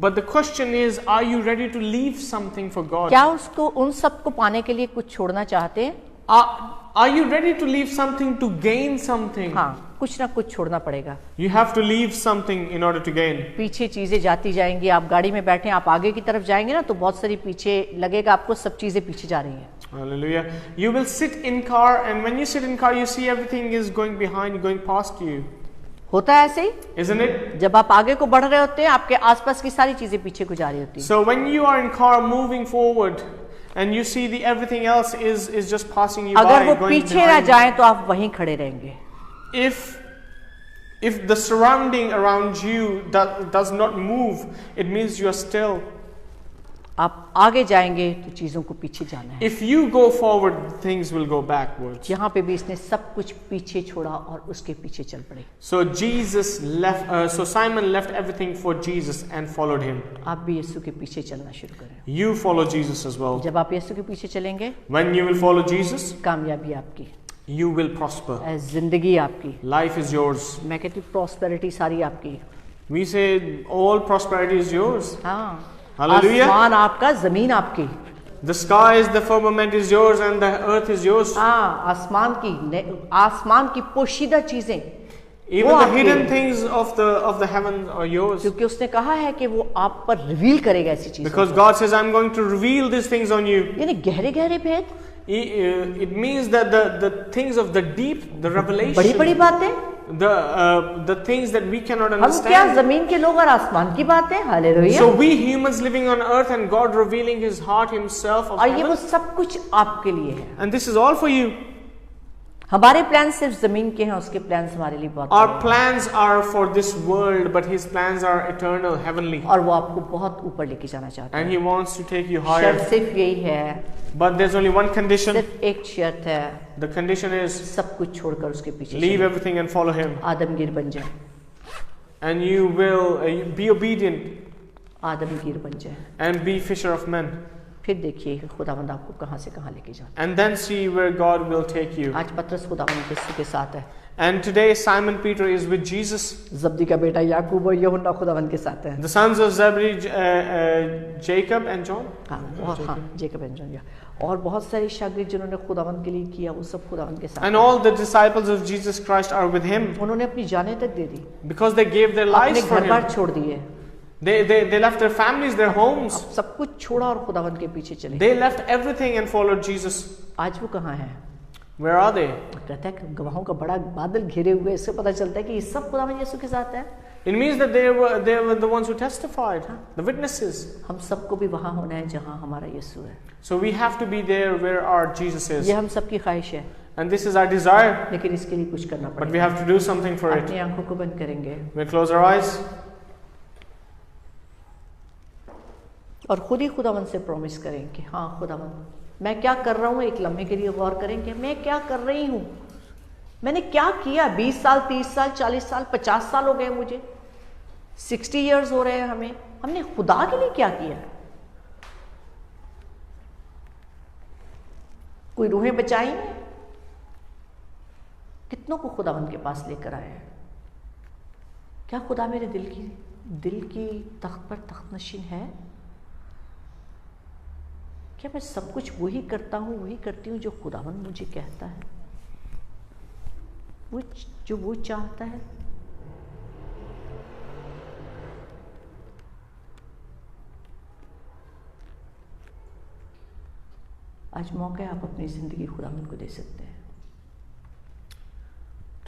But the question is, are you ready to leave something for God? क्या उसको उन सब को पाने के लिए कुछ छोड़ना चाहते हैं? Are you ready to leave something to gain something? हाँ, कुछ ना कुछ छोड़ना पड़ेगा। You have to leave something in order to gain. पीछे चीजें जाती जाएंगी। आप गाड़ी में बैठे आप आगे की तरफ जाएंगे ना तो बहुत सारी पीछे लगेगा आपको सब चीजें पीछे जा रही हैं। Hallelujah. You will sit in car, and when you sit in car, you see everything is going behind, going past you. होता है ऐसे ही, Isn't it? जब आप आगे को बढ़ रहे होते हैं आपके आसपास की सारी चीजें पीछे को जा रही होती हैं। So when you are in car moving forward, and you see everything else is just passing you by, अगर वो going पीछे ना behind. जाए तो आप वहीं खड़े रहेंगे। If the surrounding around you does not move, it means you are still. आप आगे जाएंगे तो चीजों को पीछे जाना है। If you go forward, things will go backwards. यहाँ पे भी इसने सब कुछ पीछे छोड़ा और उसके पीछे चल पड़े। So Simon left everything for Jesus and followed him. आप भी यीशु के पीछे चलना शुरू करें। You follow Jesus as well. जब आप यीशु के पीछे चलेंगे, When you will follow Jesus, कामयाबी आपकी, you will prosper. जिंदगी आपकी, Life is yours. मैं कहती हूँ प्रॉस्पेरिटी सारी आपकी। We say all prosperity is yours. हाँ, Hallelujah. आसमान आपका, जमीन आपकी। The skies, the firmament is yours, and the earth is yours. हाँ, आसमान की पोशीदा चीजें, Even वो the आपकी hidden हैं। things of the heaven are yours. क्योंकि उसने कहा है कि वो आप पर रिवील करेगा ऐसी चीजें। Because God says, "I'm going to reveal these things on you." यानी गहरे गहरे भेद, It means that the things of the deep, the revelation, बड़ी बड़ी बातें, the things that we cannot हम क्या understand. जमीन के लोग और आसमान की बातें, hallelujah. So we humans living on earth and God revealing His heart Himself of और ये वो heaven, सब कुछ आपके लिए है। and this is all for you. हमारे प्लान सिर्फ जमीन के हैं, उसके प्लान हमारे लिए बहुत Our बड़े हैं। plans are for this world, but His plans are eternal, heavenly, और वो आपको बहुत ऊपर लेके जाना चाहता and है। He wants to take you शर्त higher. सिर्फ यही है, But there's only one condition. सिर्फ एक शर्त है, The condition is सब कुछ छोड़कर उसके पीछे leave चलो। everything and follow Him, आदमगीर बन जाए, and you will be obedient आदमगीर बन जाए। and be fisher of men, फिर देखिए खुदावंद आपको कहाँ से कहाँ लेके जाता and then see where God will take you. है। आज पतरस खुदावंद के साथ है, And today Simon Peter is with Jesus. जब्दी का बेटा याकूब और यूहन्ना खुदावंद के साथ है। The sons of Zebedee, Jacob and John. हाँ, जेकब एंड जॉन, और बहुत सारे शागिर्द जिन्होंने खुदावंद के लिए किया वो सब खुदावंद के साथ And हैं। all the disciples of Jesus Christ are with him उन्होंने अपनी जानें तक दे दी, because they gave their अपने lives for घर बार him. छोड़ दिए, They left their families, their homes. अब सब कुछ छोड़ा और खुदावंद के पीछे चले। They left everything and followed Jesus. आज वो कहाँ है? Where are they? कहता है कि गवाहों का बड़ा बादल घिरे हुए, इससे पता चलता है कि ये सब खुदावंद यीशु के साथ है। It means that they were the ones who testified, the witnesses. हम सबको भी वहाँ होना है जहाँ हमारा यीशु है। So we have to be there where our Jesus is. ये हम सबकी ख्वाहिश है, And this is our desire, लेकिन इसके लिए कुछ करना but we पड़ेगा। have to do something for अपनी it. आंखों को बंद करेंगे We close our eyes और खुद ही खुदावंद से प्रॉमिस करें कि हाँ खुदावंद मैं क्या कर रहा हूँ, एक लम्हे के लिए गौर करें कि मैं क्या कर रही हूँ, मैंने क्या किया। 20 साल, 30 साल, 40 साल, 50 साल हो गए मुझे, 60 इयर्स हो रहे हैं हमें, हमने खुदा के लिए क्या किया? कोई रूहें बचाई हैं? कितनों को खुदावंद के पास लेकर आए हैं? क्या खुदा मेरे दिल की तख्त पर तख्त नशीन है? क्या मैं सब कुछ वही करता हूँ, वही करती हूँ जो खुदावंद मुझे कहता है, वो जो वो चाहता है? आज मौका है, आप अपनी जिंदगी खुदावंद को दे सकते हैं।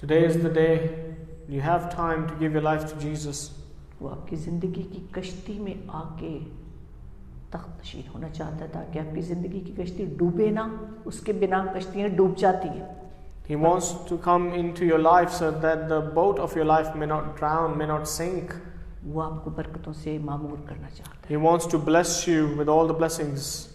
Today is the day. You have time to give your life to Jesus. वो आपकी जिंदगी की कश्ती में आके तख्त नशीन होना चाहता है ताकि आपकी जिंदगी की कश्ती डूबे ना, उसके बिना कश्तियां डूब जाती हैं। He wants to come into your life so that the boat of your life may not drown, may not sink. वो आपको बरकतों से मामूर करना चाहता है। He wants to bless you with all the blessings.